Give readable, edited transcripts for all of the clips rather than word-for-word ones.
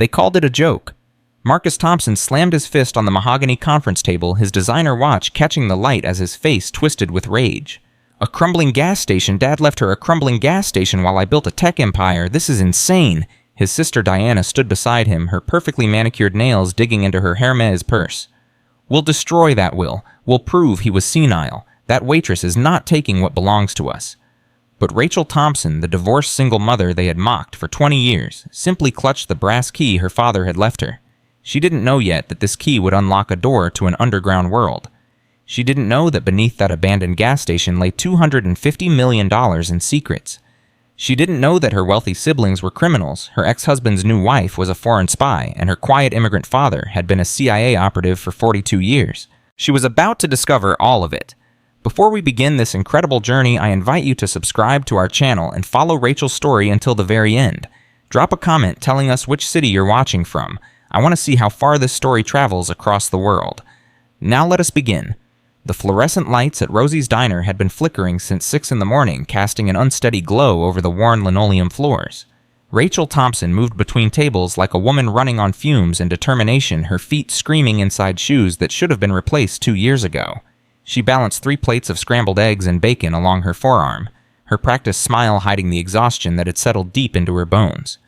They called it a joke. Marcus Thompson slammed his fist on the mahogany conference table, his designer watch catching the light as his face twisted with rage. A crumbling gas station? Dad left her a crumbling gas station while I built a tech empire. This is insane. His sister Diana stood beside him, her perfectly manicured nails digging into her Hermes purse. We'll destroy that will. We'll prove he was senile. That waitress is not taking what belongs to us. But Rachel Thompson, the divorced single mother they had mocked for 20 years, simply clutched the brass key her father had left her. She didn't know yet that this key would unlock a door to an underground world. She didn't know that beneath that abandoned gas station lay $250 million in secrets. She didn't know that her wealthy siblings were criminals, her ex-husband's new wife was a foreign spy, and her quiet immigrant father had been a CIA operative for 42 years. She was about to discover all of it. Before we begin this incredible journey, I invite you to subscribe to our channel and follow Rachel's story until the very end. Drop a comment telling us which city you're watching from. I want to see how far this story travels across the world. Now let us begin. The fluorescent lights at Rosie's Diner had been flickering since 6 in the morning, casting an unsteady glow over the worn linoleum floors. Rachel Thompson moved between tables like a woman running on fumes and determination, her feet screaming inside shoes that should have been replaced 2 years ago. She balanced 3 plates of scrambled eggs and bacon along her forearm, her practiced smile hiding the exhaustion that had settled deep into her bones.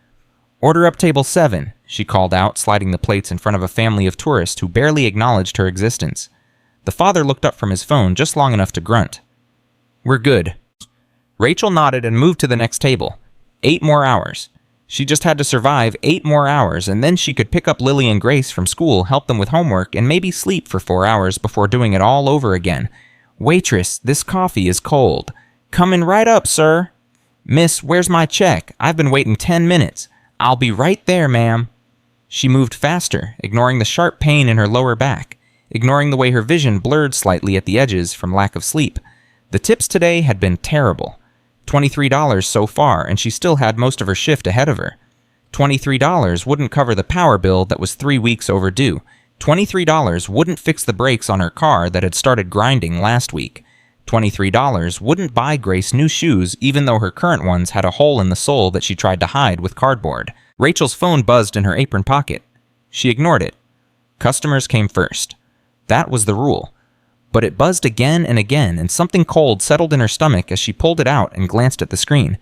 "Order up table 7, she called out, sliding the plates in front of a family of tourists who barely acknowledged her existence. The father looked up from his phone just long enough to grunt. "We're good." Rachel nodded and moved to the next table. 8 more hours. She just had to survive 8 more hours, and then she could pick up Lily and Grace from school, help them with homework, and maybe sleep for 4 hours before doing it all over again. "Waitress, this coffee is cold." "Coming right up, sir." "Miss, where's my check? I've been waiting 10 minutes. "I'll be right there, ma'am." She moved faster, ignoring the sharp pain in her lower back, ignoring the way her vision blurred slightly at the edges from lack of sleep. The tips today had been terrible. $23 so far, and she still had most of her shift ahead of her. $23 wouldn't cover the power bill that was 3 weeks overdue. $23 wouldn't fix the brakes on her car that had started grinding last week. $23 wouldn't buy Grace new shoes even though her current ones had a hole in the sole that she tried to hide with cardboard. Rachel's phone buzzed in her apron pocket. She ignored it. Customers came first. That was the rule. But it buzzed again and again, and something cold settled in her stomach as she pulled it out and glanced at the screen.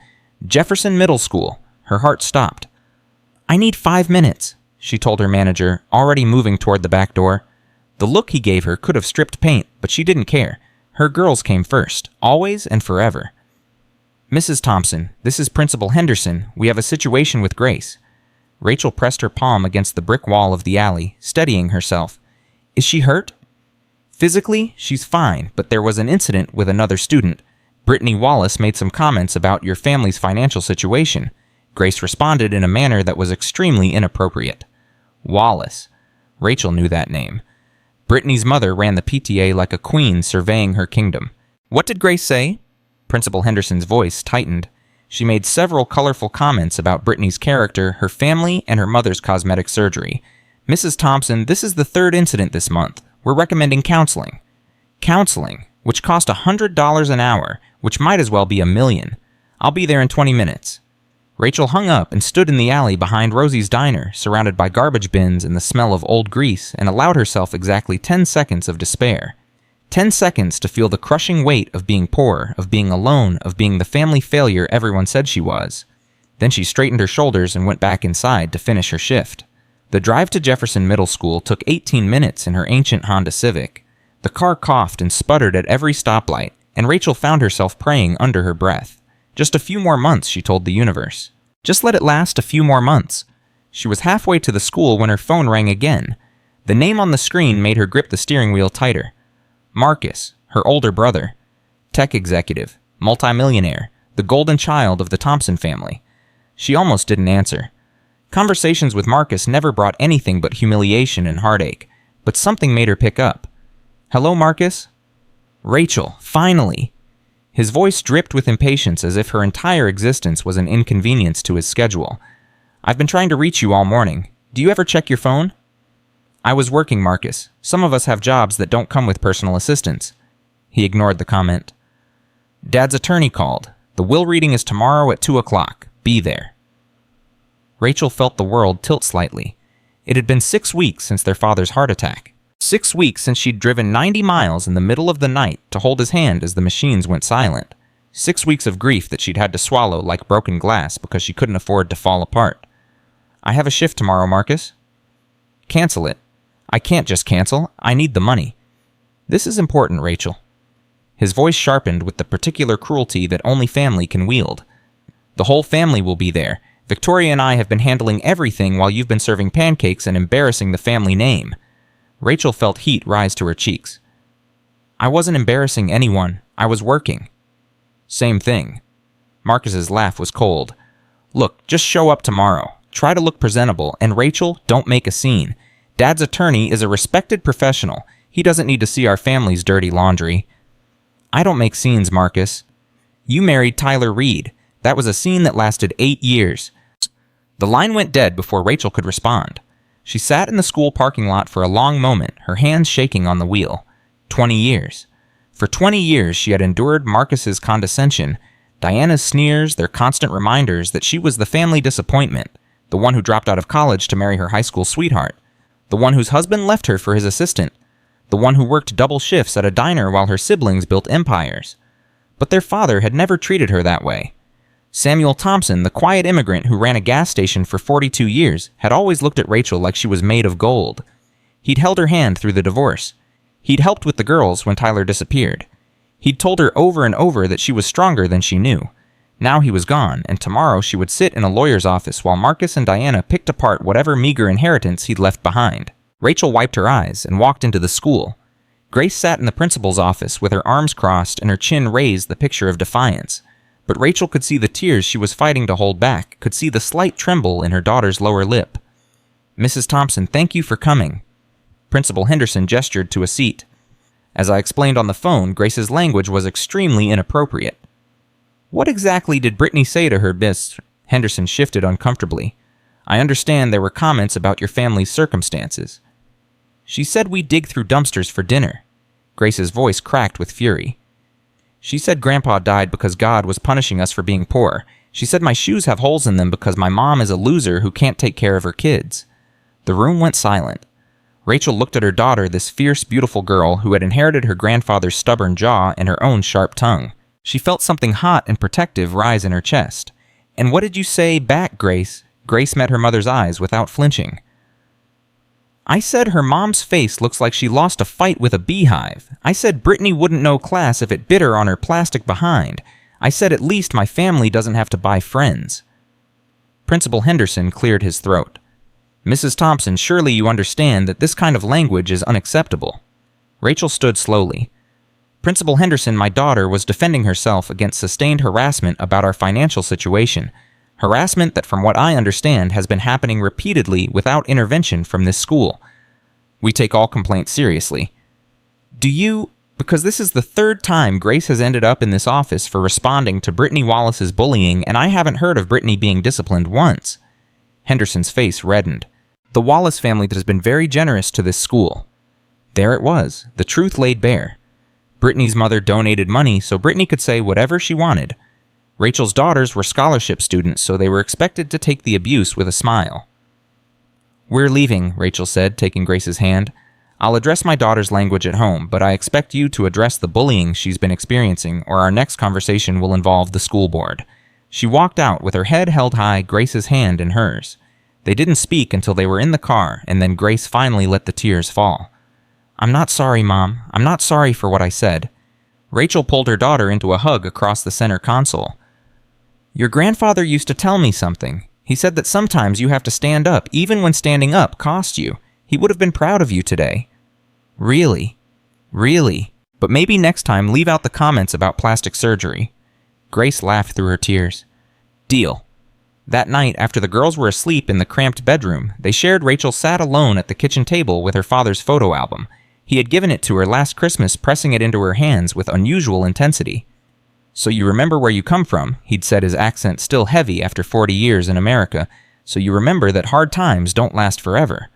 Jefferson Middle School. Her heart stopped. "I need 5 minutes, she told her manager, already moving toward the back door. The look he gave her could have stripped paint, but she didn't care. Her girls came first, always and forever. "Mrs. Thompson, this is Principal Henderson. We have a situation with Grace." Rachel pressed her palm against the brick wall of the alley, steadying herself. "Is she hurt?" "Physically, she's fine, but there was an incident with another student. Brittany Wallace made some comments about your family's financial situation." Grace responded in a manner that was extremely inappropriate. Wallace. Rachel knew that name. Brittany's mother ran the PTA like a queen surveying her kingdom. "What did Grace say?" Principal Henderson's voice tightened. She made several colorful comments about Brittany's character, her family, and her mother's cosmetic surgery. "Mrs. Thompson, this is the 3rd incident this month. We're recommending counseling." Counseling, which cost $100 an hour, which might as well be $1 million. "I'll be there in 20 minutes. Rachel hung up and stood in the alley behind Rosie's Diner, surrounded by garbage bins and the smell of old grease, and allowed herself exactly 10 seconds of despair. 10 seconds to feel the crushing weight of being poor, of being alone, of being the family failure everyone said she was. Then she straightened her shoulders and went back inside to finish her shift. The drive to Jefferson Middle School took 18 minutes in her ancient Honda Civic. The car coughed and sputtered at every stoplight, and Rachel found herself praying under her breath. Just a few more months, she told the universe. Just let it last a few more months. She was halfway to the school when her phone rang again. The name on the screen made her grip the steering wheel tighter. Marcus, her older brother. Tech executive, multimillionaire, the golden child of the Thompson family. She almost didn't answer. Conversations with Marcus never brought anything but humiliation and heartache, but something made her pick up. "Hello, Marcus?" "Rachel, finally!" His voice dripped with impatience as if her entire existence was an inconvenience to his schedule. "I've been trying to reach you all morning. Do you ever check your phone?" "I was working, Marcus. Some of us have jobs that don't come with personal assistance." He ignored the comment. "Dad's attorney called. The will reading is tomorrow at 2 o'clock. Be there." Rachel felt the world tilt slightly. It had been 6 weeks since their father's heart attack. 6 weeks since she'd driven 90 miles in the middle of the night to hold his hand as the machines went silent. 6 weeks of grief that she'd had to swallow like broken glass because she couldn't afford to fall apart. "I have a shift tomorrow, Marcus." "Cancel it." "I can't just cancel. I need the money." "This is important, Rachel." His voice sharpened with the particular cruelty that only family can wield. "The whole family will be there. Victoria and I have been handling everything while you've been serving pancakes and embarrassing the family name." Rachel felt heat rise to her cheeks. "I wasn't embarrassing anyone. I was working." "Same thing." Marcus's laugh was cold. "Look, just show up tomorrow. Try to look presentable, and Rachel, don't make a scene. Dad's attorney is a respected professional. He doesn't need to see our family's dirty laundry." "I don't make scenes, Marcus." "You married Tyler Reed. That was a scene that lasted 8 years. The line went dead before Rachel could respond. She sat in the school parking lot for a long moment, her hands shaking on the wheel. 20 years. For 20 years she had endured Marcus's condescension, Diana's sneers, their constant reminders that she was the family disappointment, the one who dropped out of college to marry her high school sweetheart, the one whose husband left her for his assistant, the one who worked double shifts at a diner while her siblings built empires. But their father had never treated her that way. Samuel Thompson, the quiet immigrant who ran a gas station for 42 years, had always looked at Rachel like she was made of gold. He'd held her hand through the divorce. He'd helped with the girls when Tyler disappeared. He'd told her over and over that she was stronger than she knew. Now he was gone, and tomorrow she would sit in a lawyer's office while Marcus and Diana picked apart whatever meager inheritance he'd left behind. Rachel wiped her eyes and walked into the school. Grace sat in the principal's office with her arms crossed and her chin raised, the picture of defiance. But Rachel could see the tears she was fighting to hold back, could see the slight tremble in her daughter's lower lip. "Mrs. Thompson, thank you for coming." Principal Henderson gestured to a seat. As I explained on the phone, Grace's language was extremely inappropriate. "What exactly did Brittany say to her, Miss?" Henderson shifted uncomfortably. "I understand there were comments about your family's circumstances." "She said we dig through dumpsters for dinner." Grace's voice cracked with fury. "She said Grandpa died because God was punishing us for being poor. She said my shoes have holes in them because my mom is a loser who can't take care of her kids." The room went silent. Rachel looked at her daughter, this fierce, beautiful girl who had inherited her grandfather's stubborn jaw and her own sharp tongue. She felt something hot and protective rise in her chest. "And what did you say back, Grace?" Grace met her mother's eyes without flinching. "I said her mom's face looks like she lost a fight with a beehive. I said Brittany wouldn't know class if it bit her on her plastic behind. I said at least my family doesn't have to buy friends." Principal Henderson cleared his throat. "Mrs. Thompson, surely you understand that this kind of language is unacceptable." Rachel stood slowly. "Principal Henderson, my daughter was defending herself against sustained harassment about our financial situation. Harassment that, from what I understand, has been happening repeatedly without intervention from this school. We take all complaints seriously. Do you... Because this is the 3rd time Grace has ended up in this office for responding to Brittany Wallace's bullying, and I haven't heard of Brittany being disciplined once." Henderson's face reddened. "The Wallace family has been very generous to this school." There it was, the truth laid bare. Brittany's mother donated money so Brittany could say whatever she wanted. Rachel's daughters were scholarship students, so they were expected to take the abuse with a smile. "We're leaving," Rachel said, taking Grace's hand. "I'll address my daughter's language at home, but I expect you to address the bullying she's been experiencing, or our next conversation will involve the school board." She walked out with her head held high, Grace's hand in hers. They didn't speak until they were in the car, and then Grace finally let the tears fall. "I'm not sorry, Mom. I'm not sorry for what I said." Rachel pulled her daughter into a hug across the center console. "Your grandfather used to tell me something. He said that sometimes you have to stand up, even when standing up costs you. He would have been proud of you today." "Really? Really? But maybe next time leave out the comments about plastic surgery." Grace laughed through her tears. "Deal." That night, after the girls were asleep in the cramped bedroom, they shared Rachel sat alone at the kitchen table with her father's photo album. He had given it to her last Christmas, pressing it into her hands with unusual intensity. "So you remember where you come from," he'd said, his accent still heavy after 40 years in America. "So you remember that hard times don't last forever."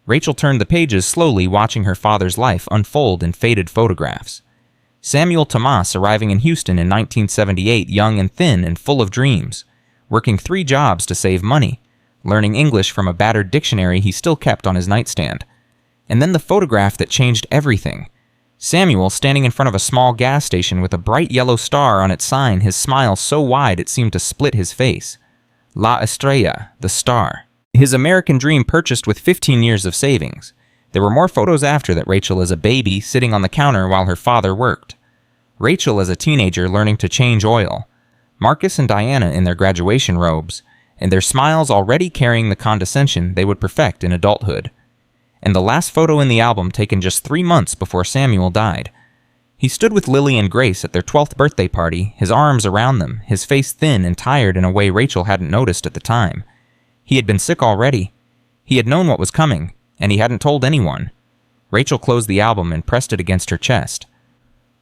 Rachel turned the pages slowly, watching her father's life unfold in faded photographs. Samuel Tomas arriving in Houston in 1978, young and thin and full of dreams. Working 3 jobs to save money. learning English from a battered dictionary he still kept on his nightstand. And then the photograph that changed everything. Samuel standing in front of a small gas station with a bright yellow star on its sign, his smile so wide it seemed to split his face. La Estrella, the star. His American dream purchased with 15 years of savings. There were more photos after that: Rachel as a baby sitting on the counter while her father worked. Rachel as a teenager learning to change oil. Marcus and Diana in their graduation robes, and their smiles already carrying the condescension they would perfect in adulthood. And the last photo in the album taken just 3 months before Samuel died. He stood with Lily and Grace at their 12th birthday party, his arms around them, his face thin and tired in a way Rachel hadn't noticed at the time. He had been sick already. He had known what was coming, and he hadn't told anyone. Rachel closed the album and pressed it against her chest.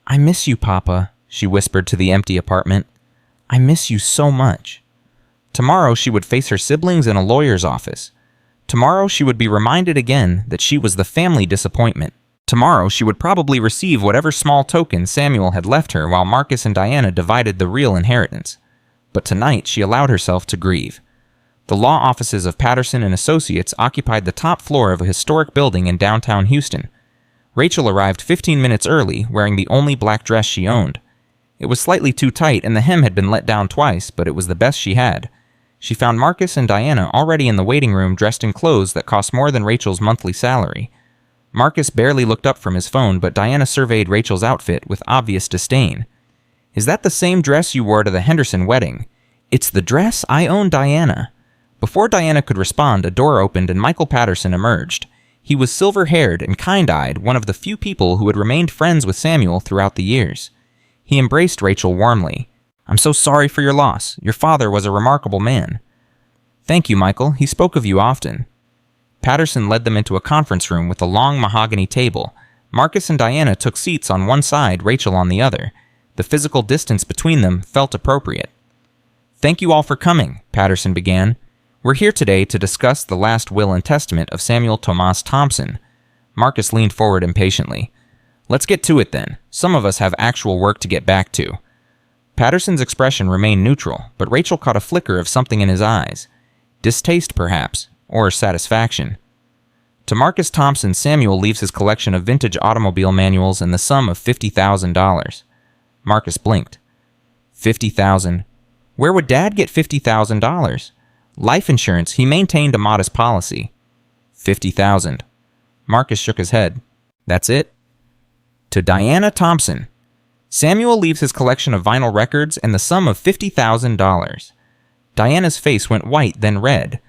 "I miss you, Papa," she whispered to the empty apartment. "I miss you so much." Tomorrow she would face her siblings in a lawyer's office. Tomorrow she would be reminded again that she was the family disappointment. Tomorrow she would probably receive whatever small token Samuel had left her while Marcus and Diana divided the real inheritance. But tonight she allowed herself to grieve. The law offices of Patterson and Associates occupied the top floor of a historic building in downtown Houston. Rachel arrived 15 minutes early, wearing the only black dress she owned. It was slightly too tight and the hem had been let down twice, but it was the best she had. She found Marcus and Diana already in the waiting room dressed in clothes that cost more than Rachel's monthly salary. Marcus barely looked up from his phone, but Diana surveyed Rachel's outfit with obvious disdain. "Is that the same dress you wore to the Henderson wedding?" "It's the dress I own, Diana." Before Diana could respond, a door opened and Michael Patterson emerged. He was silver-haired and kind-eyed, one of the few people who had remained friends with Samuel throughout the years. He embraced Rachel warmly. "I'm so sorry for your loss. Your father was a remarkable man." "Thank you, Michael. He spoke of you often." Patterson led them into a conference room with a long mahogany table. Marcus and Diana took seats on one side, Rachel on the other. The physical distance between them felt appropriate. "Thank you all for coming," Patterson began. "We're here today to discuss the last will and testament of Samuel Tomas Thompson." Marcus leaned forward impatiently. "Let's get to it then. Some of us have actual work to get back to." Patterson's expression remained neutral, but Rachel caught a flicker of something in his eyes. Distaste, perhaps, or satisfaction. To Marcus Thompson, Samuel leaves his collection of vintage automobile manuals and the sum of $50,000. Marcus blinked. $50,000. Where would Dad get $50,000? Life insurance, he maintained a modest policy. $50,000. Marcus shook his head. That's it? To Diana Thompson. Samuel leaves his collection of vinyl records and the sum of $50,000. Diana's face went white, then red.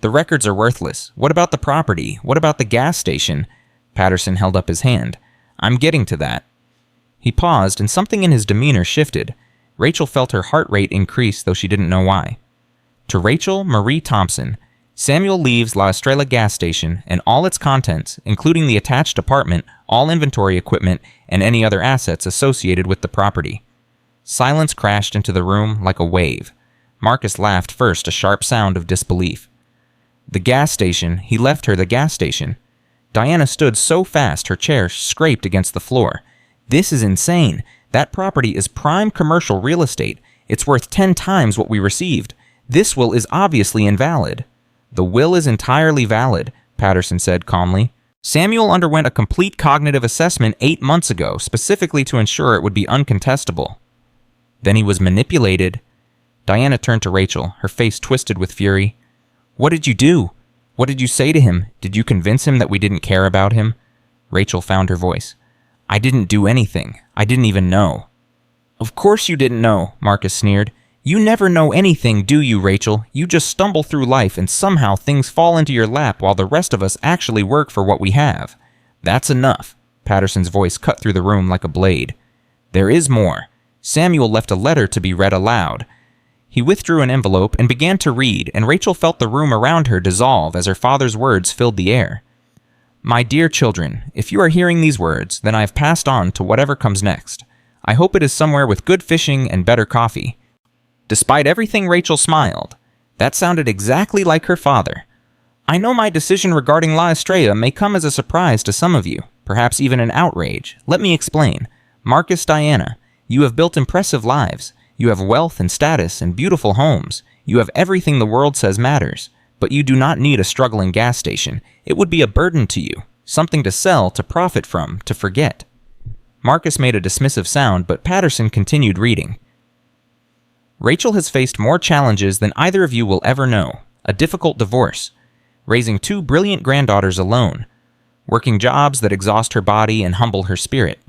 The records are worthless. What about the property? What about the gas station? Patterson held up his hand. I'm getting to that. He paused, and something in his demeanor shifted. Rachel felt her heart rate increase, though she didn't know why. To Rachel Marie Thompson, Samuel leaves La Estrella gas station and all its contents, including the attached apartment, all inventory equipment, and any other assets associated with the property. Silence crashed into the room like a wave. Marcus laughed first, a sharp sound of disbelief. The gas station, he left her the gas station. Diana stood so fast her chair scraped against the floor. This is insane. That property is prime commercial real estate. It's worth 10 times what we received. This will is obviously invalid. The will is entirely valid, Patterson said calmly. Samuel underwent a complete cognitive assessment 8 months ago, specifically to ensure it would be uncontestable. Then he was manipulated. Diana turned to Rachel, her face twisted with fury. What did you do? What did you say to him? Did you convince him that we didn't care about him? Rachel found her voice. I didn't do anything. I didn't even know. Of course you didn't know, Marcus sneered. You never know anything, do you, Rachel? You just stumble through life and somehow things fall into your lap while the rest of us actually work for what we have. That's enough. Patterson's voice cut through the room like a blade. There is more. Samuel left a letter to be read aloud. He withdrew an envelope and began to read, and Rachel felt the room around her dissolve as her father's words filled the air. My dear children, if you are hearing these words, then I have passed on to whatever comes next. I hope it is somewhere with good fishing and better coffee. Despite everything, Rachel smiled. That sounded exactly like her father. I know my decision regarding La Estrella may come as a surprise to some of you, perhaps even an outrage. Let me explain. Marcus, Diana, you have built impressive lives. You have wealth and status and beautiful homes. You have everything the world says matters. But you do not need a struggling gas station. It would be a burden to you, something to sell, to profit from, to forget. Marcus made a dismissive sound, but Patterson continued reading. Rachel has faced more challenges than either of you will ever know. A difficult divorce, raising 2 brilliant granddaughters alone, working jobs that exhaust her body and humble her spirit.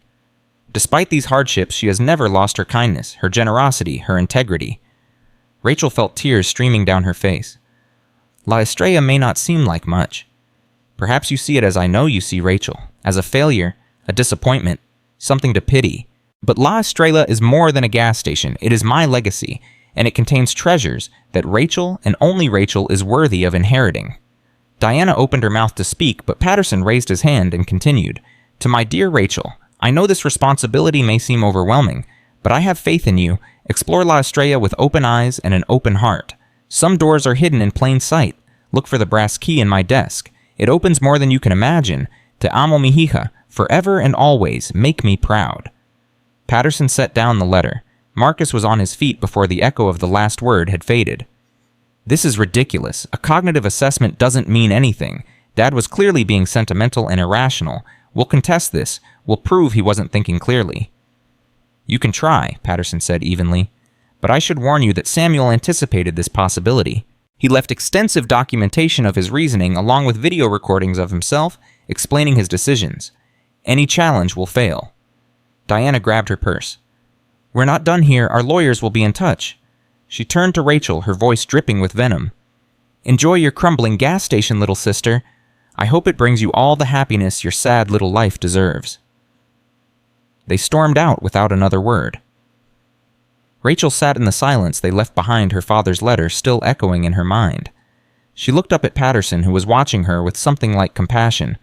Despite these hardships, she has never lost her kindness, her generosity, her integrity. Rachel felt tears streaming down her face. La Estrella may not seem like much. Perhaps you see it as I know you see Rachel, as a failure, a disappointment, something to pity. But La Estrella is more than a gas station. It is my legacy, and it contains treasures that Rachel, and only Rachel, is worthy of inheriting. Diana opened her mouth to speak, but Patterson raised his hand and continued. To my dear Rachel, I know this responsibility may seem overwhelming, but I have faith in you. Explore La Estrella with open eyes and an open heart. Some doors are hidden in plain sight. Look for the brass key in my desk. It opens more than you can imagine. Te amo mi hija, forever and always, make me proud. Patterson set down the letter. Marcus was on his feet before the echo of the last word had faded. This is ridiculous. A cognitive assessment doesn't mean anything. Dad was clearly being sentimental and irrational. We'll contest this. We'll prove he wasn't thinking clearly. You can try, Patterson said evenly. But I should warn you that Samuel anticipated this possibility. He left extensive documentation of his reasoning along with video recordings of himself explaining his decisions. Any challenge will fail. Diana grabbed her purse. We're not done here. Our lawyers will be in touch. She turned to Rachel, her voice dripping with venom. Enjoy your crumbling gas station, little sister. I hope it brings you all the happiness your sad little life deserves. They stormed out without another word. Rachel sat in the silence they left behind, her father's letter still echoing in her mind. She looked up at Patterson, who was watching her with something like compassion.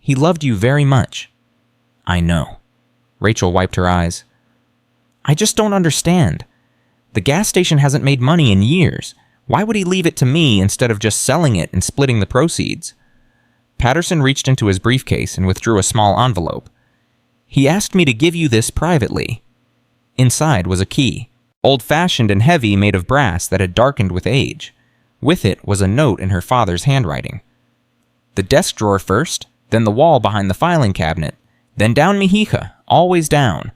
He loved you very much. I know. Rachel wiped her eyes. I just don't understand. The gas station hasn't made money in years. Why would he leave it to me instead of just selling it and splitting the proceeds? Patterson reached into his briefcase and withdrew a small envelope. He asked me to give you this privately. Inside was a key, old-fashioned and heavy, made of brass that had darkened with age. With it was a note in her father's handwriting. The desk drawer first, then the wall behind the filing cabinet, then down mi hija, always down.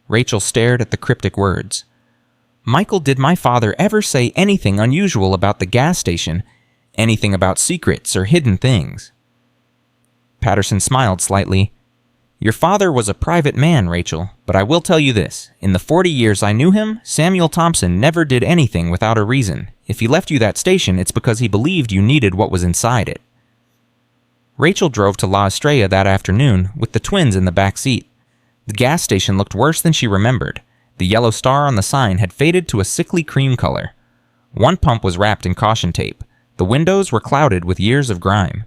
Rachel stared at the cryptic words. Michael, did my father ever say anything unusual about the gas station? Anything about secrets or hidden things? Patterson smiled slightly. Your father was a private man, Rachel, but I will tell you this. In the 40 years I knew him, Samuel Thompson never did anything without a reason. If he left you that station, it's because he believed you needed what was inside it. Rachel drove to La Estrella that afternoon with the twins in the back seat. The gas station looked worse than she remembered. The yellow star on the sign had faded to a sickly cream color. One pump was wrapped in caution tape. The windows were clouded with years of grime.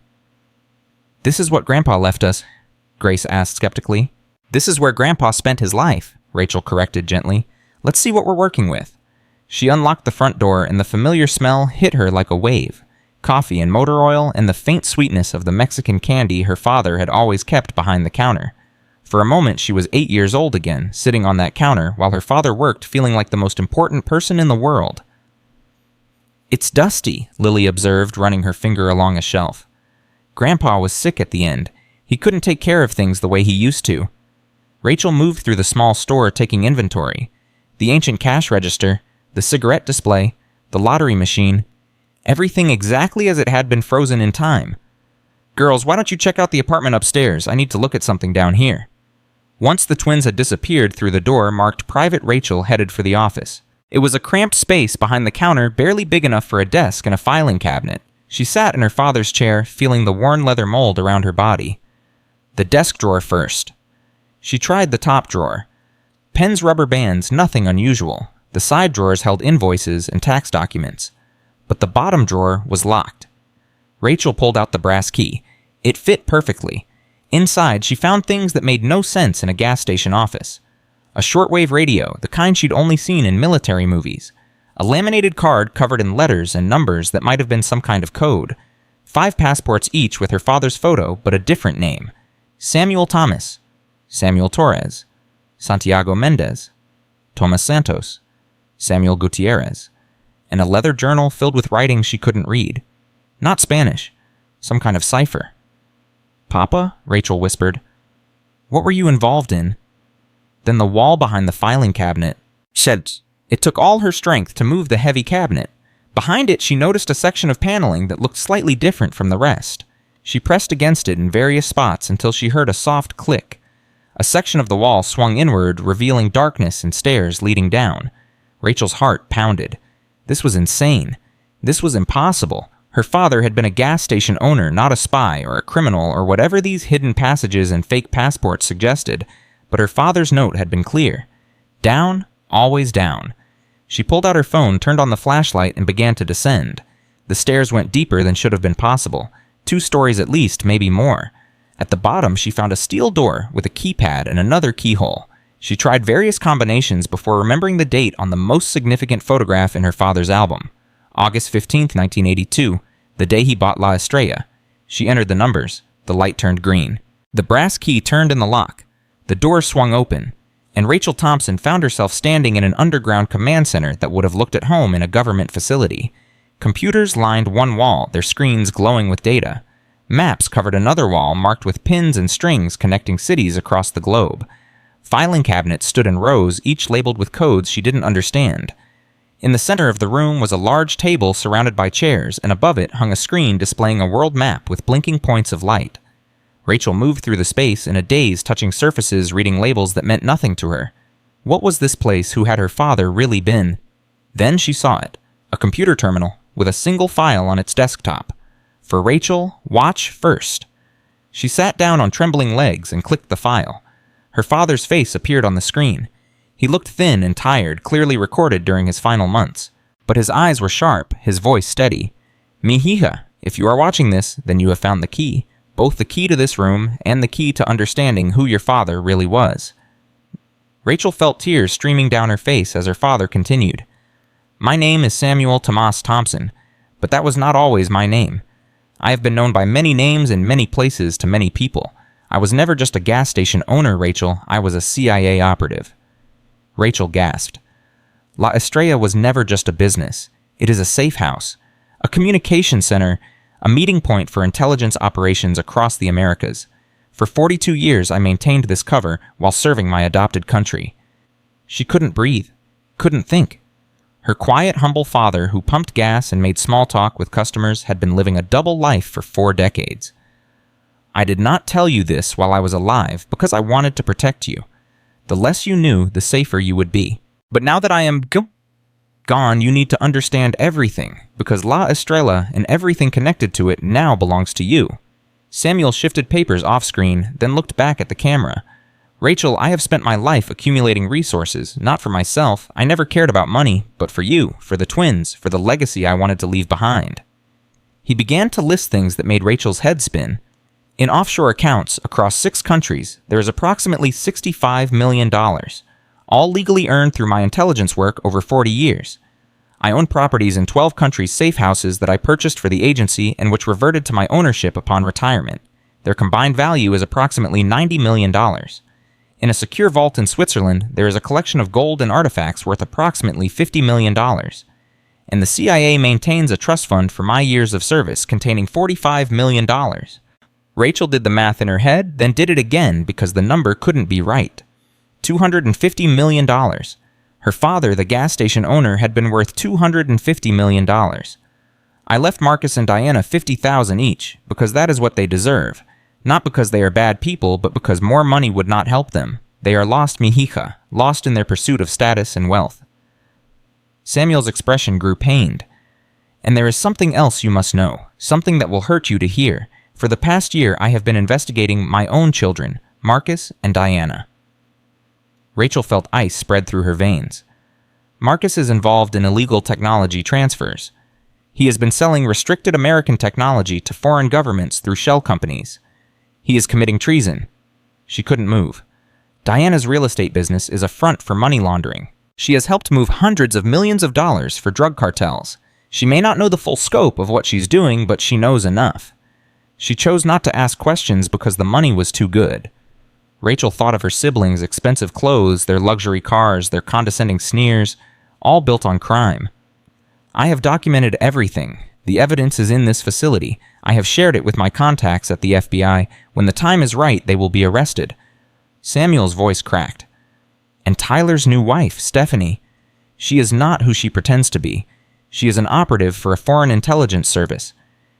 This is what Grandpa left us, Grace asked skeptically. This is where Grandpa spent his life, Rachel corrected gently. Let's see what we're working with. She unlocked the front door and the familiar smell hit her like a wave. Coffee and motor oil and the faint sweetness of the Mexican candy her father had always kept behind the counter. For a moment, she was 8 years old again, sitting on that counter while her father worked, feeling like the most important person in the world. It's dusty, Lily observed, running her finger along a shelf. Grandpa was sick at the end. He couldn't take care of things the way he used to. Rachel moved through the small store taking inventory. The ancient cash register, the cigarette display, the lottery machine, everything exactly as it had been frozen in time. Girls, why don't you check out the apartment upstairs? I need to look at something down here. Once the twins had disappeared through the door marked Private Rachel headed for the office. It was a cramped space behind the counter, barely big enough for a desk and a filing cabinet. She sat in her father's chair, feeling the worn leather mold around her body. The desk drawer first. She tried the top drawer. Pens, rubber bands, nothing unusual. The side drawers held invoices and tax documents. But the bottom drawer was locked. Rachel pulled out the brass key. It fit perfectly. Inside, she found things that made no sense in a gas station office. A shortwave radio, the kind she'd only seen in military movies. A laminated card covered in letters and numbers that might have been some kind of code. 5 passports each with her father's photo, but a different name. Samuel Thomas. Samuel Torres. Santiago Mendez. Tomas Santos. Samuel Gutierrez. and a leather journal filled with writing she couldn't read. Not Spanish. Some kind of cipher. "Papa?" Rachel whispered. "What were you involved in?" Then the wall behind the filing cabinet said. It took all her strength to move the heavy cabinet. Behind it, she noticed a section of paneling that looked slightly different from the rest. She pressed against it in various spots until she heard a soft click. A section of the wall swung inward, revealing darkness and stairs leading down. Rachel's heart pounded. This was insane. This was impossible. Her father had been a gas station owner, not a spy or a criminal or whatever these hidden passages and fake passports suggested, but her father's note had been clear. Down, always down. She pulled out her phone, turned on the flashlight, and began to descend. The stairs went deeper than should have been possible. 2 stories at least, maybe more. At the bottom, she found a steel door with a keypad and another keyhole. She tried various combinations before remembering the date on the most significant photograph in her father's album. August 15, 1982, the day he bought La Estrella. She entered the numbers. The light turned green. The brass key turned in the lock. The door swung open, and Rachel Thompson found herself standing in an underground command center that would have looked at home in a government facility. Computers lined one wall, their screens glowing with data. Maps covered another wall marked with pins and strings connecting cities across the globe. Filing cabinets stood in rows, each labeled with codes she didn't understand. In the center of the room was a large table surrounded by chairs, and above it hung a screen displaying a world map with blinking points of light. Rachel moved through the space in a daze, touching surfaces, reading labels that meant nothing to her. What was this place who had her father really been? Then she saw it, a computer terminal with a single file on its desktop. For Rachel, watch first. She sat down on trembling legs and clicked the file. Her father's face appeared on the screen. He looked thin and tired, clearly recorded during his final months. But his eyes were sharp, his voice steady. "Mi hija, if you are watching this, then you have found the key. Both the key to this room and the key to understanding who your father really was." Rachel felt tears streaming down her face as her father continued. "My name is Samuel Tomas Thompson, but that was not always my name. I have been known by many names in many places to many people. I was never just a gas station owner, Rachel. I was a CIA operative." Rachel gasped. La Estrella was never just a business. It is a safe house, a communication center, a meeting point for intelligence operations across the Americas. For 42 years, I maintained this cover while serving my adopted country. She couldn't breathe, couldn't think. Her quiet, humble father, who pumped gas and made small talk with customers, had been living a double life for 4 decades. "I did not tell you this while I was alive because I wanted to protect you. The less you knew, the safer you would be. But now that I am gone, you need to understand everything, because La Estrella and everything connected to it now belongs to you." Samuel shifted papers off-screen, then looked back at the camera. "Rachel, I have spent my life accumulating resources, not for myself. I never cared about money, but for you, for the twins, for the legacy I wanted to leave behind." He began to list things that made Rachel's head spin. In offshore accounts across 6 countries, there is approximately $65 million, all legally earned through my intelligence work over 40 years. I own properties in 12 countries' safe houses that I purchased for the agency and which reverted to my ownership upon retirement. Their combined value is approximately $90 million. In a secure vault in Switzerland, there is a collection of gold and artifacts worth approximately $50 million. And the CIA maintains a trust fund for my years of service containing $45 million. Rachel did the math in her head, then did it again because the number couldn't be right. $250 million. Her father, the gas station owner, had been worth $250 million. I left Marcus and Diana $50,000 each because that is what they deserve. Not because they are bad people, but because more money would not help them. They are lost, mi hija, lost in their pursuit of status and wealth. Samuel's expression grew pained. "And there is something else you must know, something that will hurt you to hear. For the past year, I have been investigating my own children, Marcus and Diana." Rachel felt ice spread through her veins. Marcus is involved in illegal technology transfers. He has been selling restricted American technology to foreign governments through shell companies. He is committing treason. She couldn't move. Diana's real estate business is a front for money laundering. She has helped move hundreds of millions of dollars for drug cartels. She may not know the full scope of what she's doing, but she knows enough. She chose not to ask questions because the money was too good. Rachel thought of her siblings' expensive clothes, their luxury cars, their condescending sneers, all built on crime. I have documented everything. The evidence is in this facility. I have shared it with my contacts at the FBI. When the time is right, they will be arrested." Samuel's voice cracked. "And Tyler's new wife, Stephanie. She is not who she pretends to be. She is an operative for a foreign intelligence service.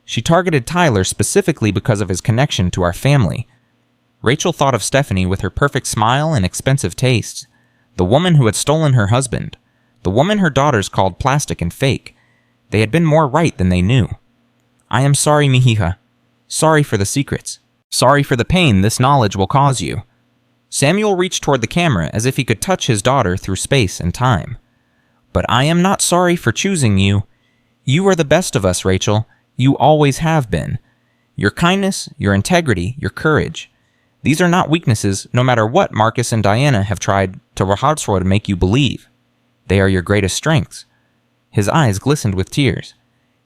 She targeted Tyler specifically because of his connection to our family." Rachel thought of Stephanie with her perfect smile and expensive tastes. The woman who had stolen her husband. The woman her daughters called plastic and fake. They had been more right than they knew. "I am sorry, mihija. Sorry for the secrets. Sorry for the pain this knowledge will cause you." Samuel reached toward the camera as if he could touch his daughter through space and time. "But I am not sorry for choosing you. You are the best of us, Rachel. You always have been. Your kindness, your integrity, your courage. These are not weaknesses, no matter what Marcus and Diana have tried to make you believe. They are your greatest strengths." His eyes glistened with tears.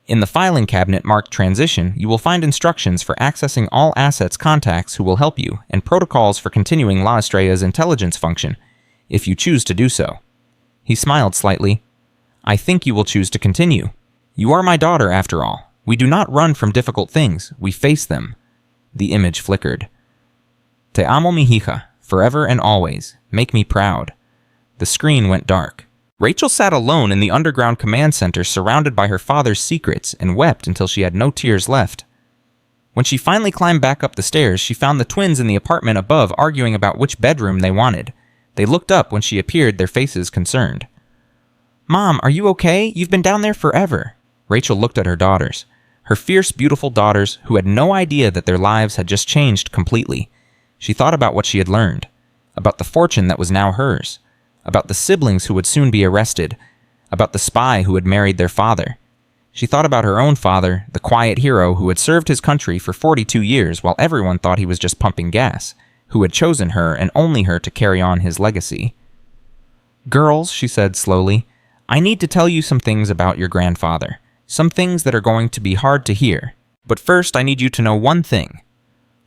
In the filing cabinet marked Transition, you will find instructions for accessing all assets contacts who will help you, and protocols for continuing La Estrella's intelligence function, if you choose to do so. He smiled slightly. "I think you will choose to continue. You are my daughter, after all. We do not run from difficult things, we face them." The image flickered. "Te amo, mi hija, forever and always. Make me proud." The screen went dark. Rachel sat alone in the underground command center surrounded by her father's secrets and wept until she had no tears left. When she finally climbed back up the stairs, she found the twins in the apartment above arguing about which bedroom they wanted. They looked up when she appeared, their faces concerned. "Mom, are you okay? You've been down there forever." Rachel looked at her daughters. Her fierce, beautiful daughters who had no idea that their lives had just changed completely. She thought about what she had learned, about the fortune that was now hers, about the siblings who would soon be arrested, about the spy who had married their father. She thought about her own father, the quiet hero who had served his country for 42 years while everyone thought he was just pumping gas, who had chosen her and only her to carry on his legacy. "Girls," she said slowly, "I need to tell you some things about your grandfather, some things that are going to be hard to hear. But first, I need you to know one thing."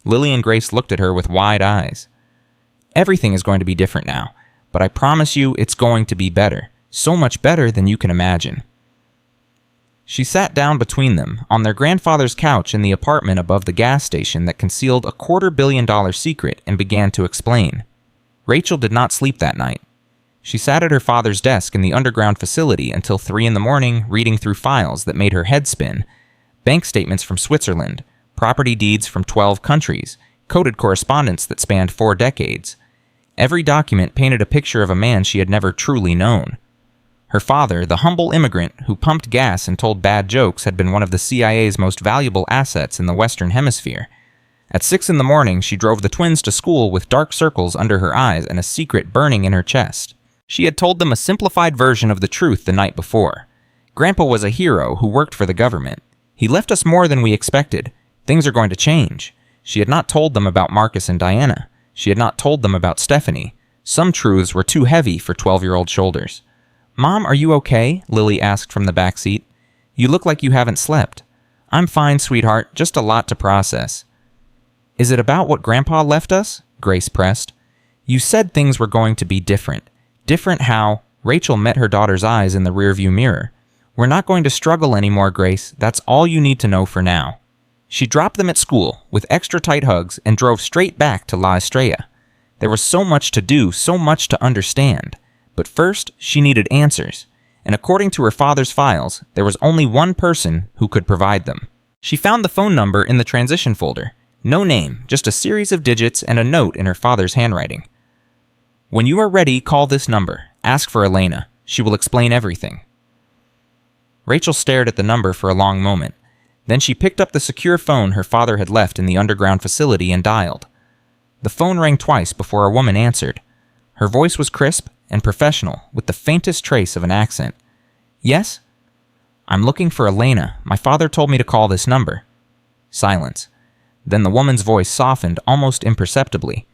Lily and Grace looked at her with wide eyes. "Everything is going to be different now. But I promise you it's going to be better, so much better than you can imagine." She sat down between them, on their grandfather's couch in the apartment above the gas station that concealed a $250 million secret, and began to explain. Rachel did not sleep that night. She sat at her father's desk in the underground facility until 3 in the morning, reading through files that made her head spin. Bank statements from Switzerland, property deeds from 12 countries, coded correspondence that spanned 4 decades. Every document painted a picture of a man she had never truly known. Her father, the humble immigrant who pumped gas and told bad jokes, had been one of the CIA's most valuable assets in the Western Hemisphere. At 6 in the morning, she drove the twins to school with dark circles under her eyes and a secret burning in her chest. She had told them a simplified version of the truth the night before. Grandpa was a hero who worked for the government. He left us more than we expected. Things are going to change. She had not told them about Marcus and Diana. She had not told them about Stephanie. Some truths were too heavy for 12-year-old shoulders. "Mom, are you okay?" Lily asked from the back seat. "You look like you haven't slept." "I'm fine, sweetheart. Just a lot to process." "Is it about what Grandpa left us?" Grace pressed. "You said things were going to be different. Different how?" Rachel met her daughter's eyes in the rearview mirror. "We're not going to struggle anymore, Grace. That's all you need to know for now." She dropped them at school with extra tight hugs and drove straight back to La Estrella. There was so much to do, so much to understand. But first, she needed answers. And according to her father's files, there was only one person who could provide them. She found the phone number in the transition folder. No name, just a series of digits and a note in her father's handwriting. "When you are ready, call this number. Ask for Elena. She will explain everything." Rachel stared at the number for a long moment. Then she picked up the secure phone her father had left in the underground facility and dialed. The phone rang twice before a woman answered. Her voice was crisp and professional, with the faintest trace of an accent. "Yes?" "I'm looking for Elena. My father told me to call this number." Silence. Then the woman's voice softened almost imperceptibly.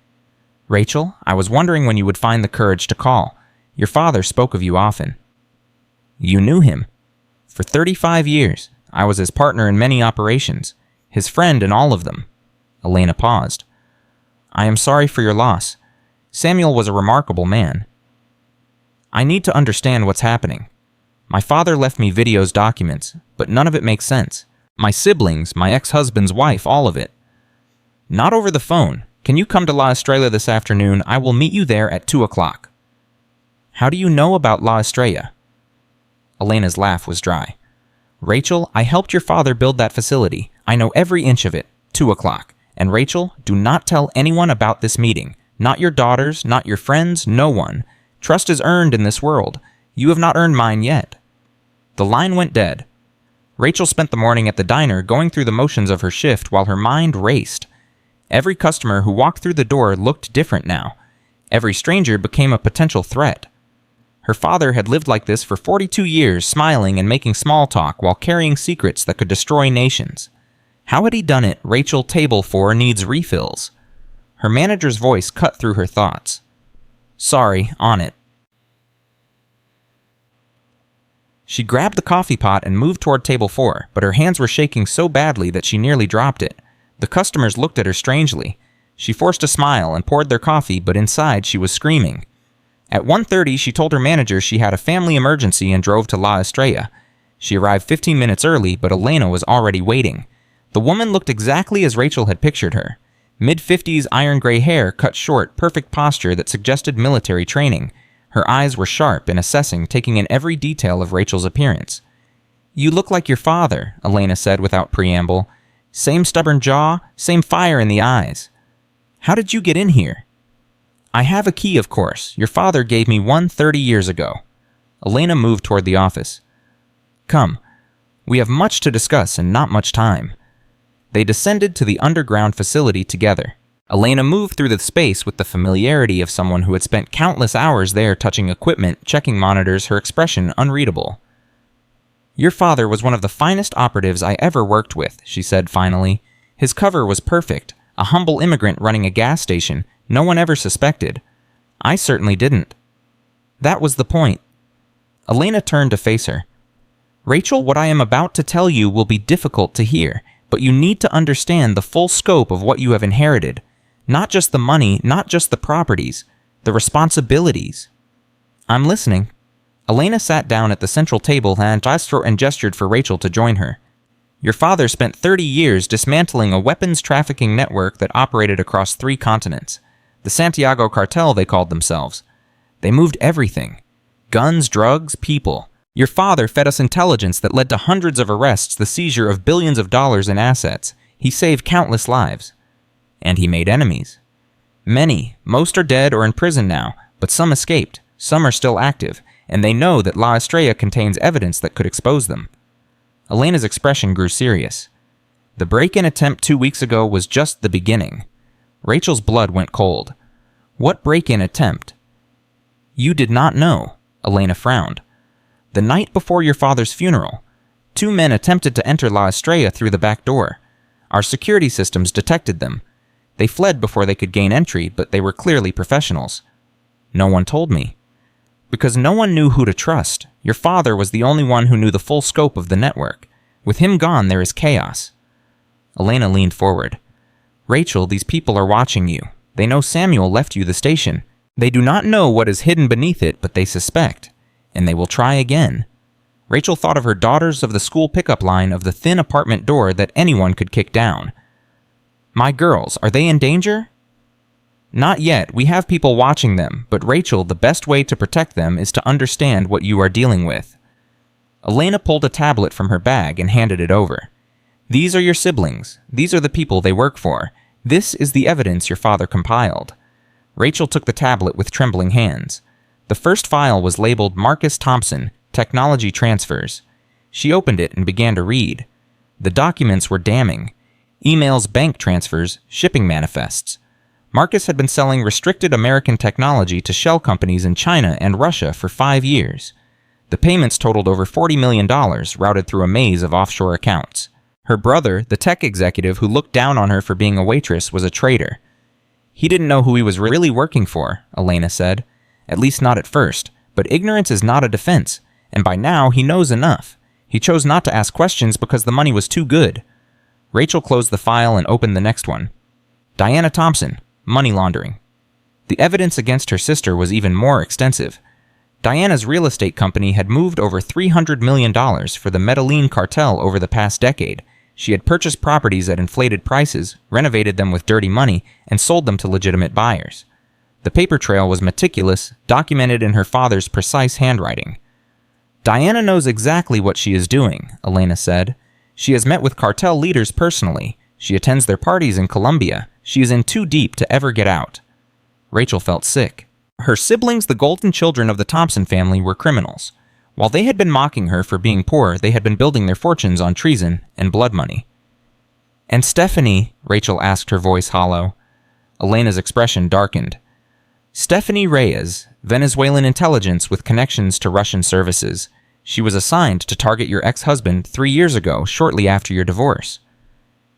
"Rachel, I was wondering when you would find the courage to call. Your father spoke of you often." "You knew him?" "For 35 years. I was his partner in many operations, his friend in all of them." Elena paused. "I am sorry for your loss. Samuel was a remarkable man." "I need to understand what's happening." My father left me videos, documents, but none of it makes sense. My siblings, my ex-husband's wife, all of it. Not over the phone. Can you come to La Estrella this afternoon? I will meet you there at 2 o'clock. How do you know about La Estrella? Elena's laugh was dry. Rachel, I helped your father build that facility. I know every inch of it. 2 o'clock. And Rachel, do not tell anyone about this meeting. Not your daughters, not your friends, no one. Trust is earned in this world. You have not earned mine yet. The line went dead. Rachel spent the morning at the diner going through the motions of her shift while her mind raced. Every customer who walked through the door looked different now. Every stranger became a potential threat. Her father had lived like this for 42 years, smiling and making small talk while carrying secrets that could destroy nations. How had he done it? Rachel, table 4 needs refills. Her manager's voice cut through her thoughts. Sorry, on it. She grabbed the coffee pot and moved toward table 4, but her hands were shaking so badly that she nearly dropped it. The customers looked at her strangely. She forced a smile and poured their coffee, but inside she was screaming. At 1:30, she told her manager she had a family emergency and drove to La Estrella. She arrived 15 minutes early, but Elena was already waiting. The woman looked exactly as Rachel had pictured her. Mid-50s iron gray hair, cut short, perfect posture that suggested military training. Her eyes were sharp and assessing, taking in every detail of Rachel's appearance. You look like your father, Elena said without preamble. Same stubborn jaw, same fire in the eyes. How did you get in here? I have a key, of course. Your father gave me one 30 years ago. Elena moved toward the office. Come. We have much to discuss and not much time. They descended to the underground facility together. Elena moved through the space with the familiarity of someone who had spent countless hours there touching equipment, checking monitors, her expression unreadable. Your father was one of the finest operatives I ever worked with, she said finally. His cover was perfect. A humble immigrant running a gas station. No one ever suspected. I certainly didn't. That was the point. Elena turned to face her. Rachel, what I am about to tell you will be difficult to hear, but you need to understand the full scope of what you have inherited. Not just the money, not just the properties, the responsibilities. I'm listening. Elena sat down at the central table and gestured for Rachel to join her. Your father spent 30 years dismantling a weapons trafficking network that operated across 3 continents. The Santiago cartel, they called themselves. They moved everything. Guns, drugs, people. Your father fed us intelligence that led to hundreds of arrests, the seizure of billions of dollars in assets. He saved countless lives. And he made enemies. Many. Most are dead or in prison now, but some escaped. Some are still active, and they know that La Estrella contains evidence that could expose them. Elena's expression grew serious. The break-in attempt 2 weeks ago was just the beginning. Rachel's blood went cold. What break-in attempt? You did not know, Elena frowned. The night before your father's funeral, 2 men attempted to enter La Estrella through the back door. Our security systems detected them. They fled before they could gain entry, but they were clearly professionals. No one told me. Because no one knew who to trust. Your father was the only one who knew the full scope of the network. With him gone, there is chaos. Elena leaned forward. Rachel, these people are watching you. They know Samuel left you the station. They do not know what is hidden beneath it, but they suspect. And they will try again. Rachel thought of her daughters of the school pickup line of the thin apartment door that anyone could kick down. My girls, are they in danger? Not yet. We have people watching them, but Rachel, the best way to protect them is to understand what you are dealing with. Elena pulled a tablet from her bag and handed it over. These are your siblings. These are the people they work for. This is the evidence your father compiled. Rachel took the tablet with trembling hands. The first file was labeled Marcus Thompson, Technology Transfers. She opened it and began to read. The documents were damning. Emails, bank transfers, shipping manifests. Marcus had been selling restricted American technology to shell companies in China and Russia for 5 years. The payments totaled over $40 million, routed through a maze of offshore accounts. Her brother, the tech executive who looked down on her for being a waitress, was a traitor. He didn't know who he was really working for, Elena said. At least not at first, but ignorance is not a defense, and by now he knows enough. He chose not to ask questions because the money was too good. Rachel closed the file and opened the next one. Diana Thompson, money laundering. The evidence against her sister was even more extensive. Diana's real estate company had moved over $300 million for the Medellin cartel over the past decade. She had purchased properties at inflated prices, renovated them with dirty money, and sold them to legitimate buyers. The paper trail was meticulous, documented in her father's precise handwriting. Diana knows exactly what she is doing, Elena said. She has met with cartel leaders personally. She attends their parties in Colombia. She is in too deep to ever get out. Rachel felt sick. Her siblings, the golden children of the Thompson family, were criminals. While they had been mocking her for being poor, they had been building their fortunes on treason and blood money. "And Stephanie?" Rachel asked, her voice hollow. Elena's expression darkened. "Stephanie Reyes, Venezuelan intelligence with connections to Russian services. She was assigned to target your ex-husband 3 years ago, shortly after your divorce."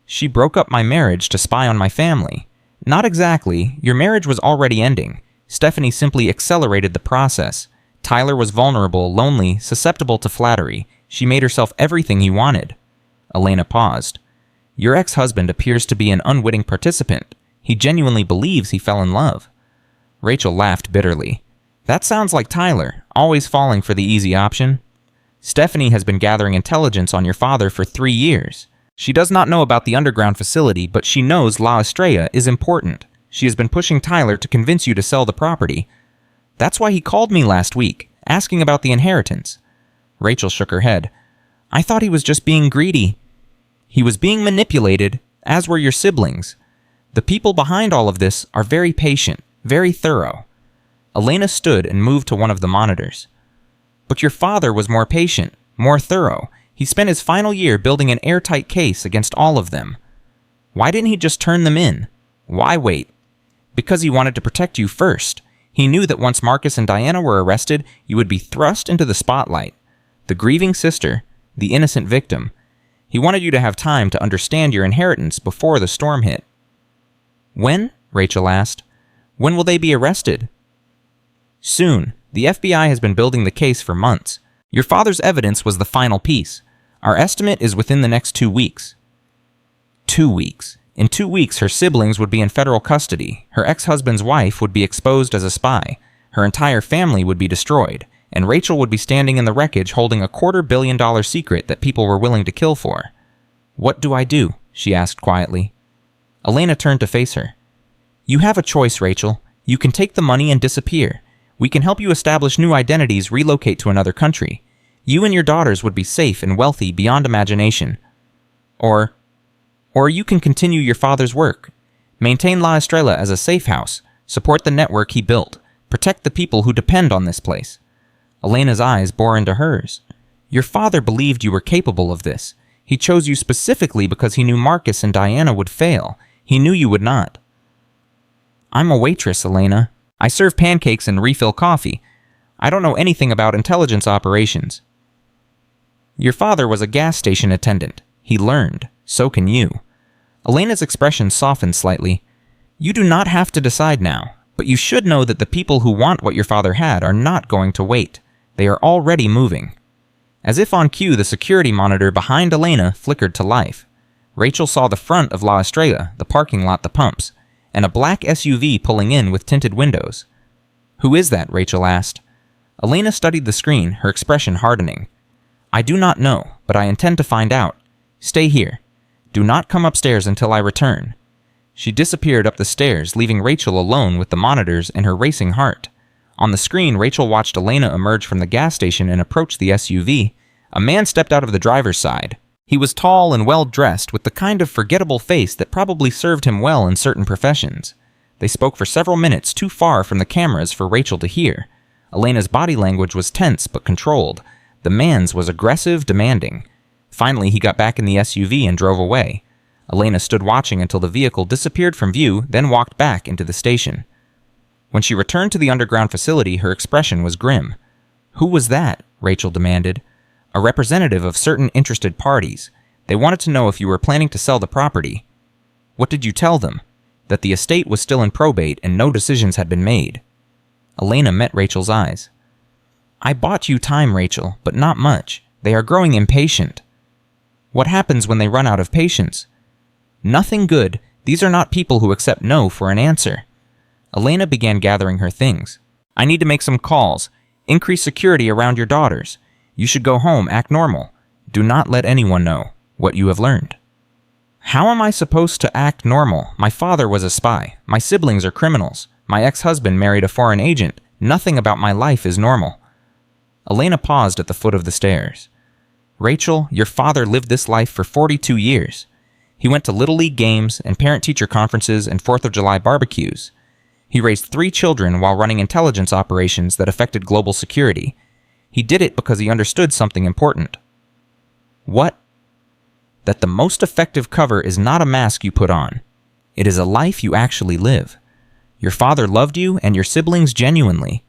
"She broke up my marriage to spy on my family." "Not exactly. Your marriage was already ending. Stephanie simply accelerated the process. Tyler was vulnerable, lonely, susceptible to flattery. She made herself everything he wanted." Elena paused. "Your ex-husband appears to be an unwitting participant. He genuinely believes he fell in love." Rachel laughed bitterly. "That sounds like Tyler, always falling for the easy option." "Stephanie has been gathering intelligence on your father for 3 years. She does not know about the underground facility, but she knows La Estrella is important. She has been pushing Tyler to convince you to sell the property. That's why he called me last week, asking about the inheritance." Rachel shook her head. "I thought he was just being greedy." "He was being manipulated, as were your siblings. The people behind all of this are very patient, very thorough." Elena stood and moved to one of the monitors. "But your father was more patient, more thorough. He spent his final year building an airtight case against all of them. Why didn't he just turn them in? Why wait? Because he wanted to protect you first. He knew that once Marcus and Diana were arrested, you would be thrust into the spotlight. The grieving sister, the innocent victim. He wanted you to have time to understand your inheritance before the storm hit." "When?" Rachel asked. "When will they be arrested?" "Soon. The FBI has been building the case for months. Your father's evidence was the final piece. Our estimate is within the next 2 weeks." 2 weeks. In 2 weeks, her siblings would be in federal custody, her ex-husband's wife would be exposed as a spy, her entire family would be destroyed, and Rachel would be standing in the wreckage holding a $250 million secret that people were willing to kill for. "What do I do?" she asked quietly. Elena turned to face her. "You have a choice, Rachel. You can take the money and disappear. We can help you establish new identities, relocate to another country. You and your daughters would be safe and wealthy beyond imagination. Or you can continue your father's work. Maintain La Estrella as a safe house, support the network he built, protect the people who depend on this place." Elena's eyes bore into hers. "Your father believed you were capable of this. He chose you specifically because he knew Marcus and Diana would fail. He knew you would not." "I'm a waitress, Elena. I serve pancakes and refill coffee. I don't know anything about intelligence operations." "Your father was a gas station attendant. He learned. So can you." Elena's expression softened slightly. "You do not have to decide now, but you should know that the people who want what your father had are not going to wait. They are already moving." As if on cue, the security monitor behind Elena flickered to life. Rachel saw the front of La Estrella, the parking lot, the pumps, and a black SUV pulling in with tinted windows. "Who is that?" Rachel asked. Elena studied the screen, her expression hardening. "I do not know, but I intend to find out. Stay here. Do not come upstairs until I return." She disappeared up the stairs, leaving Rachel alone with the monitors and her racing heart. On the screen, Rachel watched Elena emerge from the gas station and approach the SUV. A man stepped out of the driver's side. He was tall and well-dressed, with the kind of forgettable face that probably served him well in certain professions. They spoke for several minutes, too far from the cameras for Rachel to hear. Elena's body language was tense but controlled. The man's was aggressive, demanding. Finally, he got back in the SUV and drove away. Elena stood watching until the vehicle disappeared from view, then walked back into the station. When she returned to the underground facility, her expression was grim. "Who was that?" Rachel demanded. "A representative of certain interested parties. They wanted to know if you were planning to sell the property." "What did you tell them?" "That the estate was still in probate and no decisions had been made." Elena met Rachel's eyes. "I bought you time, Rachel, but not much. They are growing impatient." "What happens when they run out of patience?" "Nothing good. These are not people who accept no for an answer." Elena began gathering her things. "I need to make some calls. Increase security around your daughters. You should go home, act normal. Do not let anyone know what you have learned. How am I supposed to act normal? My father was a spy. My siblings are criminals. My ex-husband married a foreign agent. Nothing about my life is normal. Elena paused at the foot of the stairs. Rachel, your father lived this life for 42 years. He went to Little League games and parent-teacher conferences and 4th of July barbecues. He raised 3 children while running intelligence operations that affected global security. He did it because he understood something important. What? That the most effective cover is not a mask you put on. It is a life you actually live. Your father loved you and your siblings genuinely.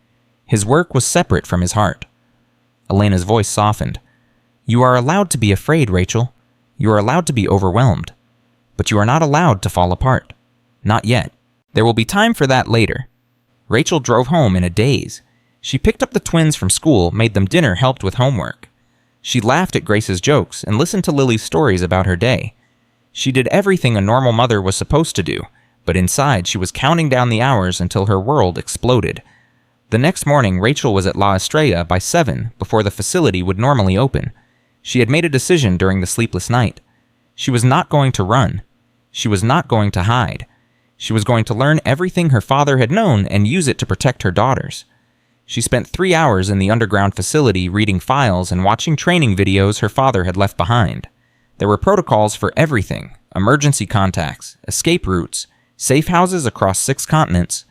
His work was separate from his heart. Elena's voice softened. You are allowed to be afraid, Rachel. You are allowed to be overwhelmed. But you are not allowed to fall apart. Not yet. There will be time for that later. Rachel drove home in a daze. She picked up the twins from school, made them dinner, helped with homework. She laughed at Grace's jokes and listened to Lily's stories about her day. She did everything a normal mother was supposed to do, but inside she was counting down the hours until her world exploded. The next morning, Rachel was at La Estrella by 7 before the facility would normally open. She had made a decision during the sleepless night. She was not going to run. She was not going to hide. She was going to learn everything her father had known and use it to protect her daughters. She spent 3 hours in the underground facility reading files and watching training videos her father had left behind. There were protocols for everything: emergency contacts, escape routes, safe houses across 6 continents.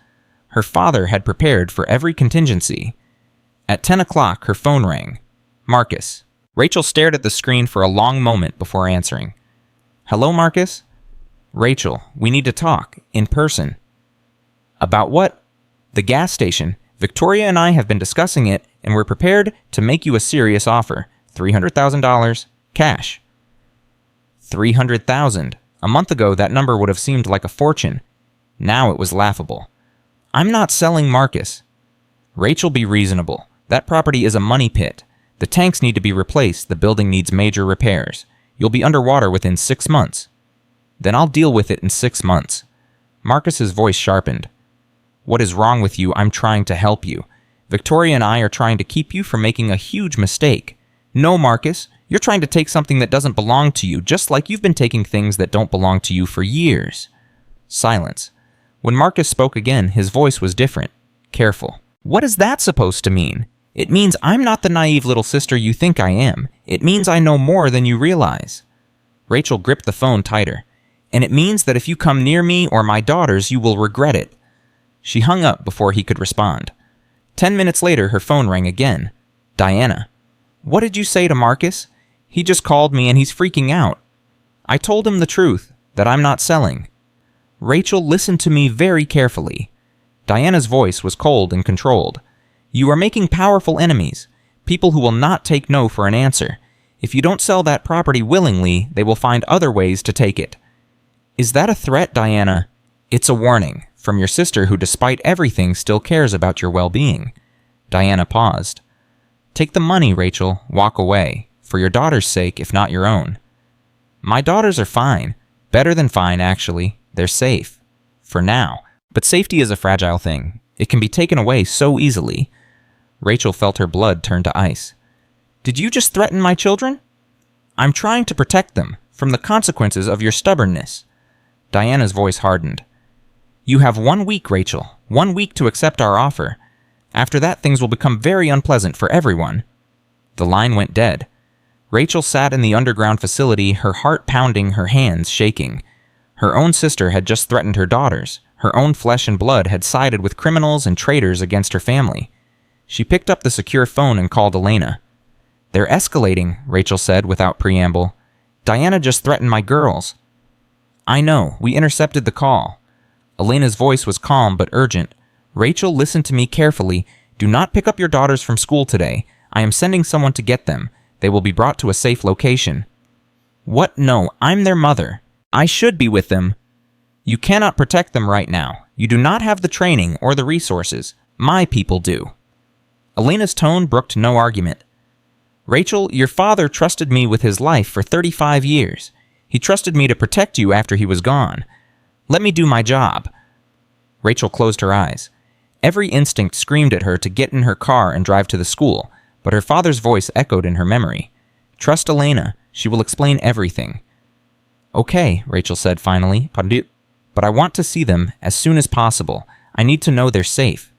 Her father had prepared for every contingency. At 10 o'clock, her phone rang. Marcus. Rachel stared at the screen for a long moment before answering. Hello, Marcus? Rachel, we need to talk, in person. About what? The gas station. Victoria and I have been discussing it, and we're prepared to make you a serious offer. $300,000, cash. $300,000. A month ago, that number would have seemed like a fortune. Now it was laughable. I'm not selling Marcus. Rachel, be reasonable. That property is a money pit. The tanks need to be replaced. The building needs major repairs. You'll be underwater within 6 months. Then I'll deal with it in 6 months. Marcus's voice sharpened. What is wrong with you? I'm trying to help you. Victoria and I are trying to keep you from making a huge mistake. No, Marcus, you're trying to take something that doesn't belong to you, just like you've been taking things that don't belong to you for years. Silence. When Marcus spoke again, his voice was different, careful. What is that supposed to mean? It means I'm not the naive little sister you think I am. It means I know more than you realize. Rachel gripped the phone tighter. And it means that if you come near me or my daughters, you will regret it. She hung up before he could respond. 10 minutes later, her phone rang again. Diana. What did you say to Marcus? He just called me and he's freaking out. I told him the truth, that I'm not selling. Rachel, listen to me very carefully. Diana's voice was cold and controlled. You are making powerful enemies, people who will not take no for an answer. If you don't sell that property willingly, they will find other ways to take it. Is that a threat, Diana? It's a warning, from your sister who, despite everything, still cares about your well-being. Diana paused. Take the money, Rachel. Walk away. For your daughter's sake, if not your own. My daughters are fine. Better than fine, actually. They're safe. For now. But safety is a fragile thing. It can be taken away so easily. Rachel felt her blood turn to ice. Did you just threaten my children? I'm trying to protect them from the consequences of your stubbornness. Diana's voice hardened. You have 1 week, Rachel. 1 week to accept our offer. After that, things will become very unpleasant for everyone. The line went dead. Rachel sat in the underground facility, her heart pounding, her hands shaking. Her own sister had just threatened her daughters. Her own flesh and blood had sided with criminals and traitors against her family. She picked up the secure phone and called Elena. They're escalating, Rachel said without preamble. Diana just threatened my girls. I know, we intercepted the call. Elena's voice was calm but urgent. Rachel, listen to me carefully. Do not pick up your daughters from school today. I am sending someone to get them. They will be brought to a safe location. What? No, I'm their mother. I should be with them. You cannot protect them right now. You do not have the training or the resources. My people do. Elena's tone brooked no argument. Rachel, your father trusted me with his life for 35 years. He trusted me to protect you after he was gone. Let me do my job. Rachel closed her eyes. Every instinct screamed at her to get in her car and drive to the school, but her father's voice echoed in her memory. "Trust Elena. She will explain everything." "Okay," Rachel said finally, "but I want to see them as soon as possible. I need to know they're safe."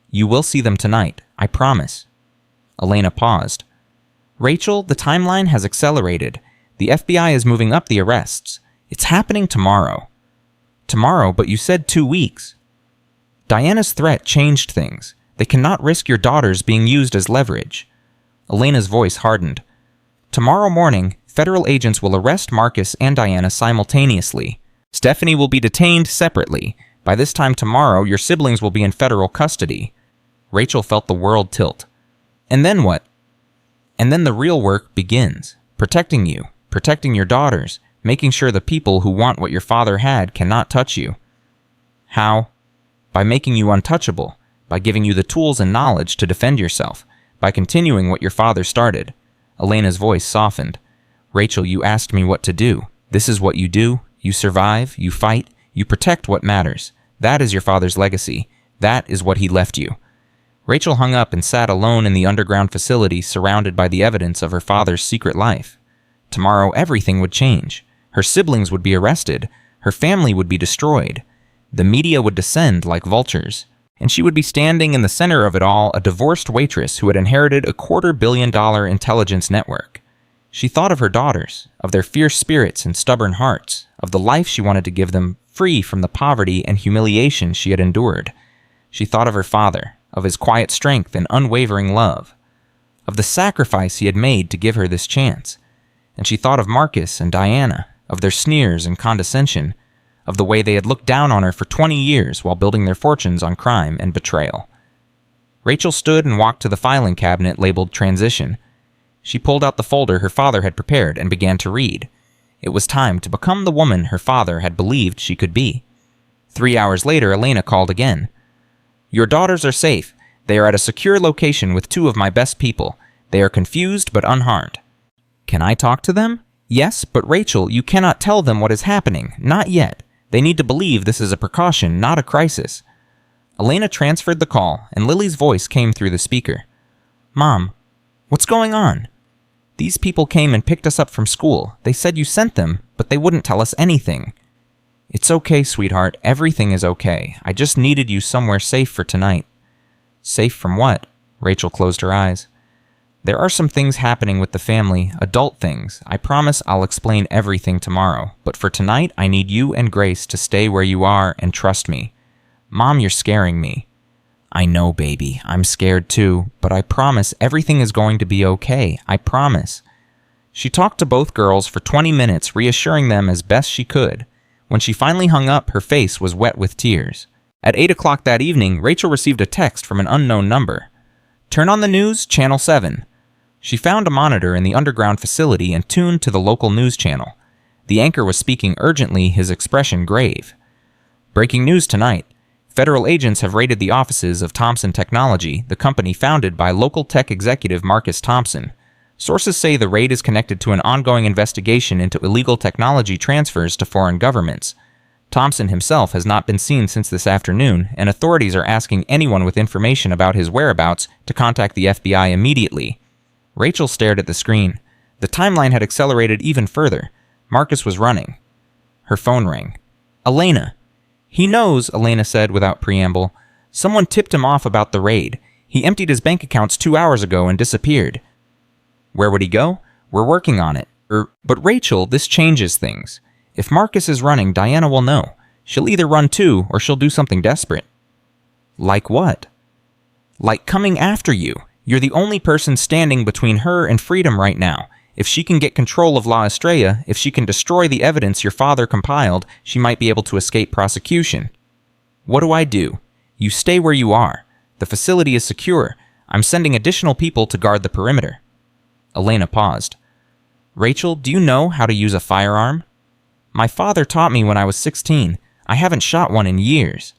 "You will see them tonight, I promise." Elena paused. "Rachel, the timeline has accelerated. The FBI is moving up the arrests. It's happening tomorrow." "Tomorrow, but you said 2 weeks." "Diana's threat changed things. They cannot risk your daughters being used as leverage." Elena's voice hardened. "Tomorrow morning, federal agents will arrest Marcus and Diana simultaneously. Stephanie will be detained separately. By this time tomorrow, your siblings will be in federal custody." Rachel felt the world tilt. "And then what?" "And then the real work begins. Protecting you, protecting your daughters, making sure the people who want what your father had cannot touch you." "How?" "By making you untouchable, by giving you the tools and knowledge to defend yourself, by continuing what your father started." Elena's voice softened. "Rachel, you asked me what to do. This is what you do. You survive, you fight, you protect what matters. That is your father's legacy. That is what he left you." Rachel hung up and sat alone in the underground facility, surrounded by the evidence of her father's secret life. Tomorrow everything would change. Her siblings would be arrested. Her family would be destroyed. The media would descend like vultures. And she would be standing in the center of it all, a divorced waitress who had inherited a $250 million intelligence network. She thought of her daughters, of their fierce spirits and stubborn hearts, of the life she wanted to give them, free from the poverty and humiliation she had endured. She thought of her father, of his quiet strength and unwavering love, of the sacrifice he had made to give her this chance. And she thought of Marcus and Diana, of their sneers and condescension, of the way they had looked down on her for 20 years while building their fortunes on crime and betrayal. Rachel stood and walked to the filing cabinet labeled Transition. She pulled out the folder her father had prepared and began to read. It was time to become the woman her father had believed she could be. 3 hours later, Elena called again. "Your daughters are safe. They are at a secure location with 2 of my best people. They are confused but unharmed." "Can I talk to them?" "Yes, but Rachel, you cannot tell them what is happening. Not yet. They need to believe this is a precaution, not a crisis." Elena transferred the call, and Lily's voice came through the speaker. "Mom, what's going on?" "These people came and picked us up from school. They said you sent them, but they wouldn't tell us anything." "It's okay, sweetheart. Everything is okay. I just needed you somewhere safe for tonight." "Safe from what?" Rachel closed her eyes. "There are some things happening with the family, adult things. I promise I'll explain everything tomorrow. But for tonight, I need you and Grace to stay where you are and trust me." "Mom, you're scaring me." "I know, baby. I'm scared too. But I promise everything is going to be okay. I promise." She talked to both girls for 20 minutes, reassuring them as best she could. When she finally hung up, her face was wet with tears. At 8 o'clock that evening, Rachel received a text from an unknown number. "Turn on the news, Channel 7. She found a monitor in the underground facility and tuned to the local news channel. The anchor was speaking urgently, his expression grave. "Breaking news tonight. Federal agents have raided the offices of Thompson Technology, the company founded by local tech executive Marcus Thompson. Sources say the raid is connected to an ongoing investigation into illegal technology transfers to foreign governments. Thompson himself has not been seen since this afternoon, and authorities are asking anyone with information about his whereabouts to contact the FBI immediately." Rachel stared at the screen. The timeline had accelerated even further. Marcus was running. Her phone rang. "Elena." "He knows," Elena said without preamble. "Someone tipped him off about the raid. He emptied his bank accounts 2 hours ago and disappeared." "Where would he go?" "We're working on it." But Rachel, this changes things. If Marcus is running, Diana will know. She'll either run too, or she'll do something desperate." "Like what?" "Like coming after you. You're the only person standing between her and freedom right now. If she can get control of La Estrella, if she can destroy the evidence your father compiled, she might be able to escape prosecution." "What do I do?" "You stay where you are. The facility is secure. I'm sending additional people to guard the perimeter." Elena paused. "Rachel, do you know how to use a firearm?" "My father taught me when I was 16. I haven't shot one in years."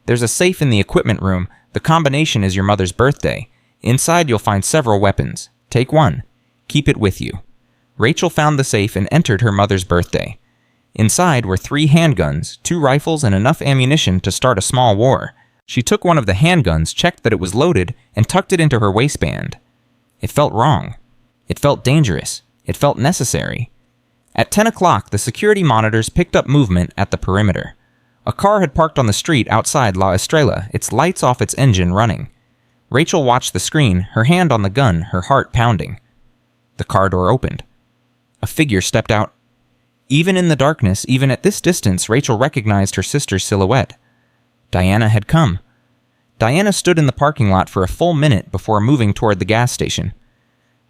"There's a safe in the equipment room. The combination is your mother's birthday. Inside you'll find several weapons. Take one. Keep it with you." Rachel found the safe and entered her mother's birthday. Inside were 3 handguns, 2 rifles, and enough ammunition to start a small war. She took one of the handguns, checked that it was loaded, and tucked it into her waistband. It felt wrong. It felt dangerous. It felt necessary. At 10 o'clock, the security monitors picked up movement at the perimeter. A car had parked on the street outside La Estrella, its lights off, its engine running. Rachel watched the screen, her hand on the gun, her heart pounding. The car door opened. A figure stepped out. Even in the darkness, even at this distance, Rachel recognized her sister's silhouette. Diana had come. Diana stood in the parking lot for a full minute before moving toward the gas station.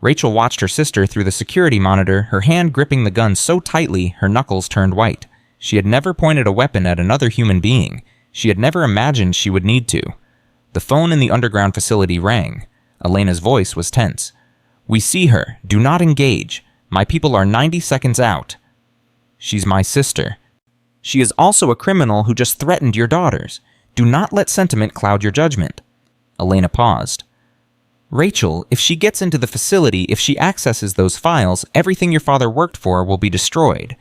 Rachel watched her sister through the security monitor, her hand gripping the gun so tightly her knuckles turned white. She had never pointed a weapon at another human being. She had never imagined she would need to. The phone in the underground facility rang. Elena's voice was tense. "We see her. Do not engage. My people are 90 seconds out." "She's my sister. She is also a criminal who just threatened your daughters. Do not let sentiment cloud your judgment." Elena paused. "Rachel, if she gets into the facility, if she accesses those files, everything your father worked for will be destroyed.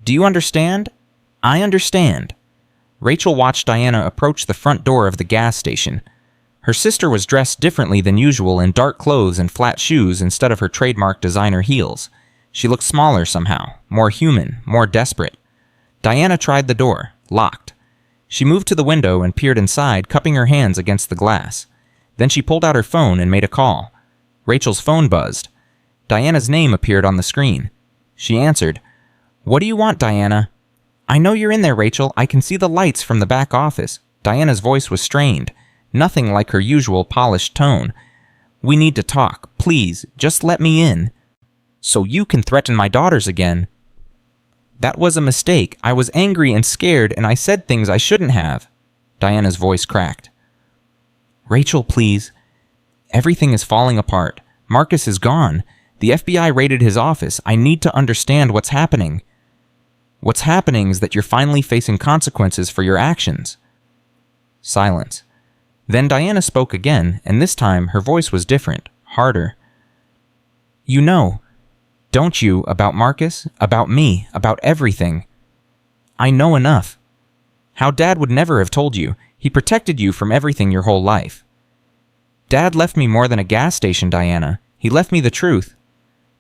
Do you understand?" "I understand." Rachel watched Diana approach the front door of the gas station. Her sister was dressed differently than usual in dark clothes and flat shoes instead of her trademark designer heels. She looked smaller somehow, more human, more desperate. Diana tried the door, locked. She moved to the window and peered inside, cupping her hands against the glass. Then she pulled out her phone and made a call. Rachel's phone buzzed. Diana's name appeared on the screen. She answered. "What do you want, Diana?" "I know you're in there, Rachel. I can see the lights from the back office." Diana's voice was strained, nothing like her usual polished tone. "We need to talk. Please, just let me in." "So you can threaten my daughters again." "That was a mistake. I was angry and scared, and I said things I shouldn't have." Diana's voice cracked. "Rachel, please. Everything is falling apart. Marcus is gone. The FBI raided his office. I need to understand what's happening." "What's happening is that you're finally facing consequences for your actions." Silence. Then Diana spoke again, and this time her voice was different, harder. "You know, don't you, about Marcus, about me, about everything?" "I know enough." "How Dad would never have told you. He protected you from everything your whole life." "Dad left me more than a gas station, Diana. He left me the truth."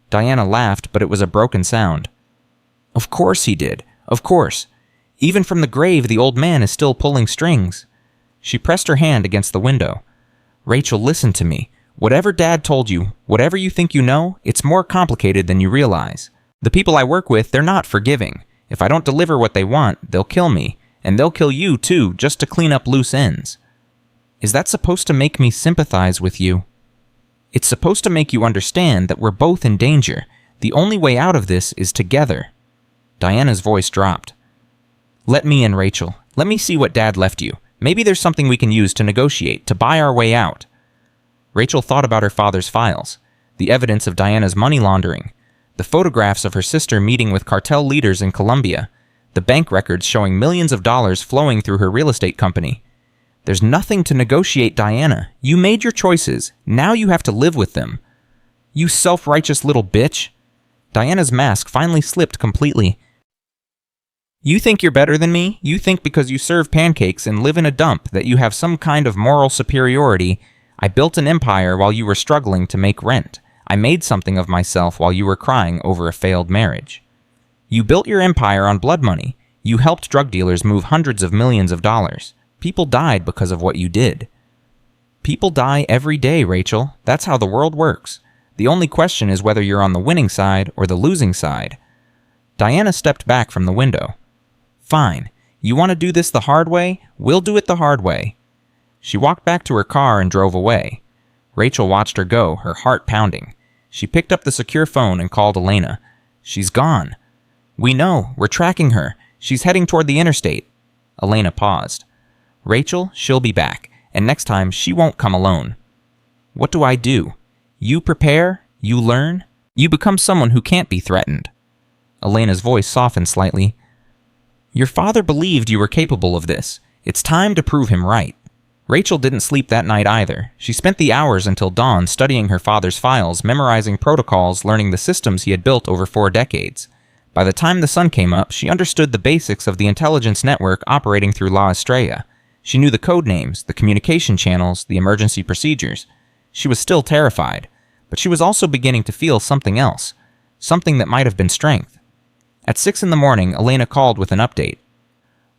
Diana laughed, but it was a broken sound. "Of course he did. Of course. Even from the grave, the old man is still pulling strings." She pressed her hand against the window. "Rachel, listen to me. Whatever Dad told you, whatever you think you know, it's more complicated than you realize. The people I work with, they're not forgiving. If I don't deliver what they want, they'll kill me. And they'll kill you, too, just to clean up loose ends." "Is that supposed to make me sympathize with you?" "It's supposed to make you understand that we're both in danger. The only way out of this is together." Diana's voice dropped. "Let me in, Rachel. Let me see what Dad left you. Maybe there's something we can use to negotiate, to buy our way out." Rachel thought about her father's files, the evidence of Diana's money laundering, the photographs of her sister meeting with cartel leaders in Colombia, the bank records showing millions of dollars flowing through her real estate company. "There's nothing to negotiate, Diana. You made your choices. Now you have to live with them." "You self-righteous little bitch." Diana's mask finally slipped completely. "You think you're better than me? You think because you serve pancakes and live in a dump that you have some kind of moral superiority? I built an empire while you were struggling to make rent. I made something of myself while you were crying over a failed marriage. You built your empire on blood money. You helped drug dealers move hundreds of millions of dollars. People died because of what you did." "People die every day, Rachel. That's how the world works. The only question is whether you're on the winning side or the losing side." Diana stepped back from the window. "Fine. You want to do this the hard way? We'll do it the hard way." She walked back to her car and drove away. Rachel watched her go, her heart pounding. She picked up the secure phone and called Elena. "She's gone." "We know. We're tracking her. She's heading toward the interstate." Elena paused. "Rachel, she'll be back, and next time she won't come alone." "What do I do?" "You prepare, you learn, you become someone who can't be threatened." Elena's voice softened slightly. "Your father believed you were capable of this. It's time to prove him right." Rachel didn't sleep that night either. She spent the hours until dawn studying her father's files, memorizing protocols, learning the systems he had built over 4 decades. By the time the sun came up, she understood the basics of the intelligence network operating through La Estrella. She knew the code names, the communication channels, the emergency procedures. She was still terrified, but she was also beginning to feel something else, something that might have been strength. At 6 in the morning, Elena called with an update.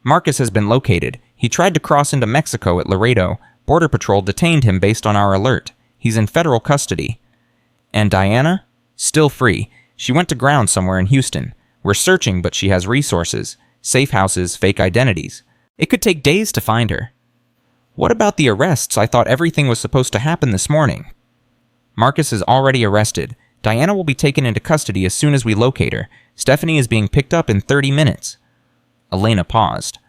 Marcus has been located. He tried to cross into Mexico at Laredo. Border Patrol detained him based on our alert. He's in federal custody. And Diana? Still free. She went to ground somewhere in Houston. We're searching, but she has resources. Safe houses, fake identities. It could take days to find her. What about the arrests? I thought everything was supposed to happen this morning. Marcus is already arrested. Diana will be taken into custody as soon as we locate her. Stephanie is being picked up in 30 minutes. Elena paused.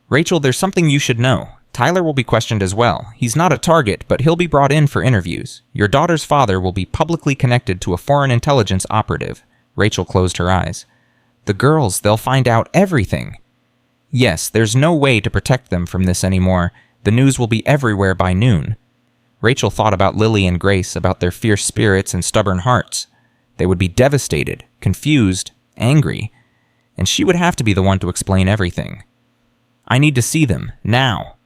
Rachel, there's something you should know. Tyler will be questioned as well. He's not a target, but he'll be brought in for interviews. Your daughter's father will be publicly connected to a foreign intelligence operative. Rachel closed her eyes. The girls, they'll find out everything. Yes, there's no way to protect them from this anymore. The news will be everywhere by noon. Rachel thought about Lily and Grace, about their fierce spirits and stubborn hearts. They would be devastated, confused, angry, and she would have to be the one to explain everything. I need to see them, now.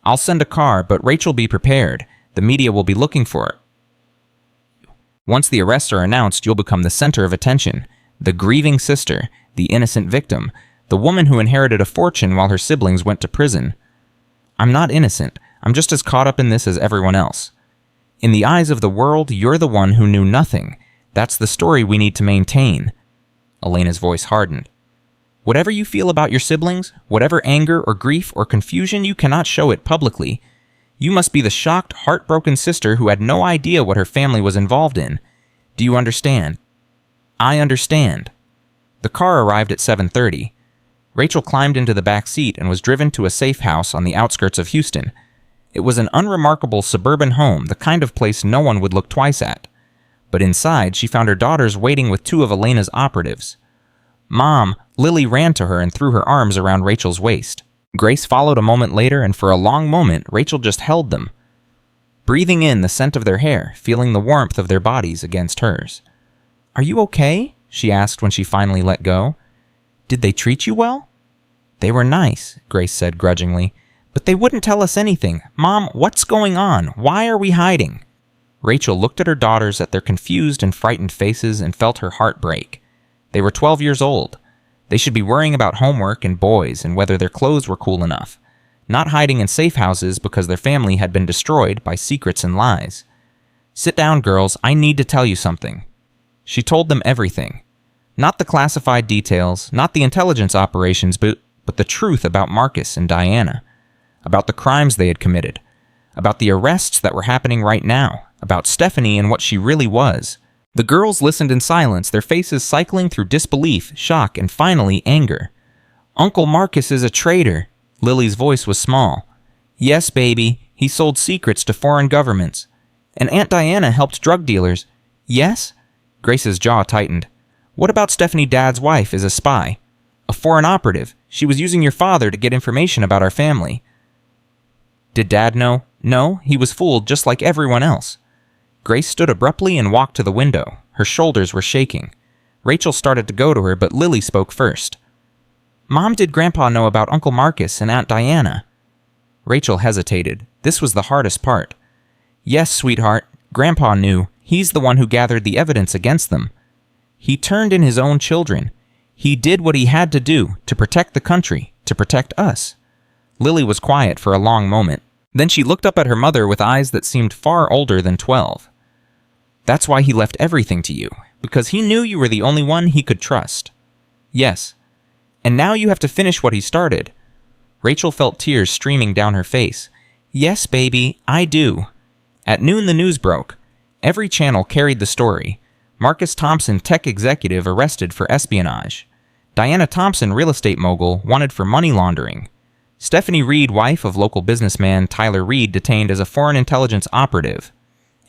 I'll send a car, but Rachel, be prepared. The media will be looking for it. Once the arrests are announced, you'll become the center of attention. The grieving sister, the innocent victim, the woman who inherited a fortune while her siblings went to prison. I'm not innocent. I'm just as caught up in this as everyone else. In the eyes of the world, you're the one who knew nothing. That's the story we need to maintain. Elena's voice hardened. Whatever you feel about your siblings, whatever anger or grief or confusion, you cannot show it publicly. You must be the shocked, heartbroken sister who had no idea what her family was involved in. Do you understand? I understand. The car arrived at 7:30. Rachel climbed into the back seat and was driven to a safe house on the outskirts of Houston. It was an unremarkable suburban home, the kind of place no one would look twice at. But inside, she found her daughters waiting with 2 of Elena's operatives. Mom! Lily ran to her and threw her arms around Rachel's waist. Grace followed a moment later, and for a long moment, Rachel just held them, breathing in the scent of their hair, feeling the warmth of their bodies against hers. Are you okay? She asked when she finally let go. Did they treat you well? They were nice, Grace said grudgingly, but they wouldn't tell us anything. Mom, what's going on? Why are we hiding? Rachel looked at her daughters, at their confused and frightened faces, and felt her heart break. They were 12 years old. They should be worrying about homework and boys and whether their clothes were cool enough, not hiding in safe houses because their family had been destroyed by secrets and lies. Sit down, girls. I need to tell you something. She told them everything. Not the classified details, not the intelligence operations, but the truth about Marcus and Diana, about the crimes they had committed, about the arrests that were happening right now, about Stephanie and what she really was. The girls listened in silence, their faces cycling through disbelief, shock, and finally anger. Uncle Marcus is a traitor. Lily's voice was small. Yes, baby, he sold secrets to foreign governments. And Aunt Diana helped drug dealers. Yes? Grace's jaw tightened. What about Stephanie, Dad's wife, is a spy? A foreign operative. She was using your father to get information about our family. Did Dad know? No, he was fooled just like everyone else. Grace stood abruptly and walked to the window. Her shoulders were shaking. Rachel started to go to her, but Lily spoke first. Mom, did Grandpa know about Uncle Marcus and Aunt Diana? Rachel hesitated. This was the hardest part. Yes, sweetheart. Grandpa knew. He's the one who gathered the evidence against them. He turned in his own children. He did what he had to do to protect the country, to protect us. Lily was quiet for a long moment. Then she looked up at her mother with eyes that seemed far older than 12. That's why he left everything to you, because he knew you were the only one he could trust. Yes. And now you have to finish what he started. Rachel felt tears streaming down her face. Yes, baby, I do. At noon, the news broke. Every channel carried the story. Marcus Thompson, tech executive, arrested for espionage. Diana Thompson, real estate mogul, wanted for money laundering. Stephanie Reed, wife of local businessman Tyler Reed, detained as a foreign intelligence operative.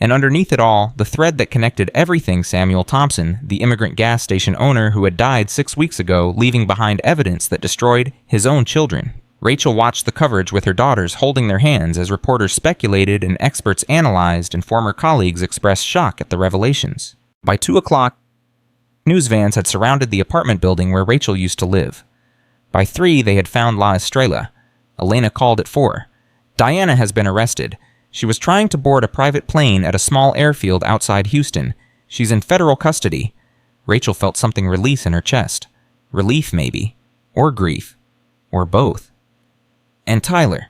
And underneath it all, the thread that connected everything, Samuel Thompson, the immigrant gas station owner who had died 6 weeks ago, leaving behind evidence that destroyed his own children. Rachel watched the coverage with her daughters holding their hands as reporters speculated and experts analyzed and former colleagues expressed shock at the revelations. By 2 o'clock, news vans had surrounded the apartment building where Rachel used to live. By 3, they had found La Estrella, Elena called at 4. Diana has been arrested. She was trying to board a private plane at a small airfield outside Houston. She's in federal custody. Rachel felt something release in her chest. Relief, maybe. Or grief. Or both. And Tyler.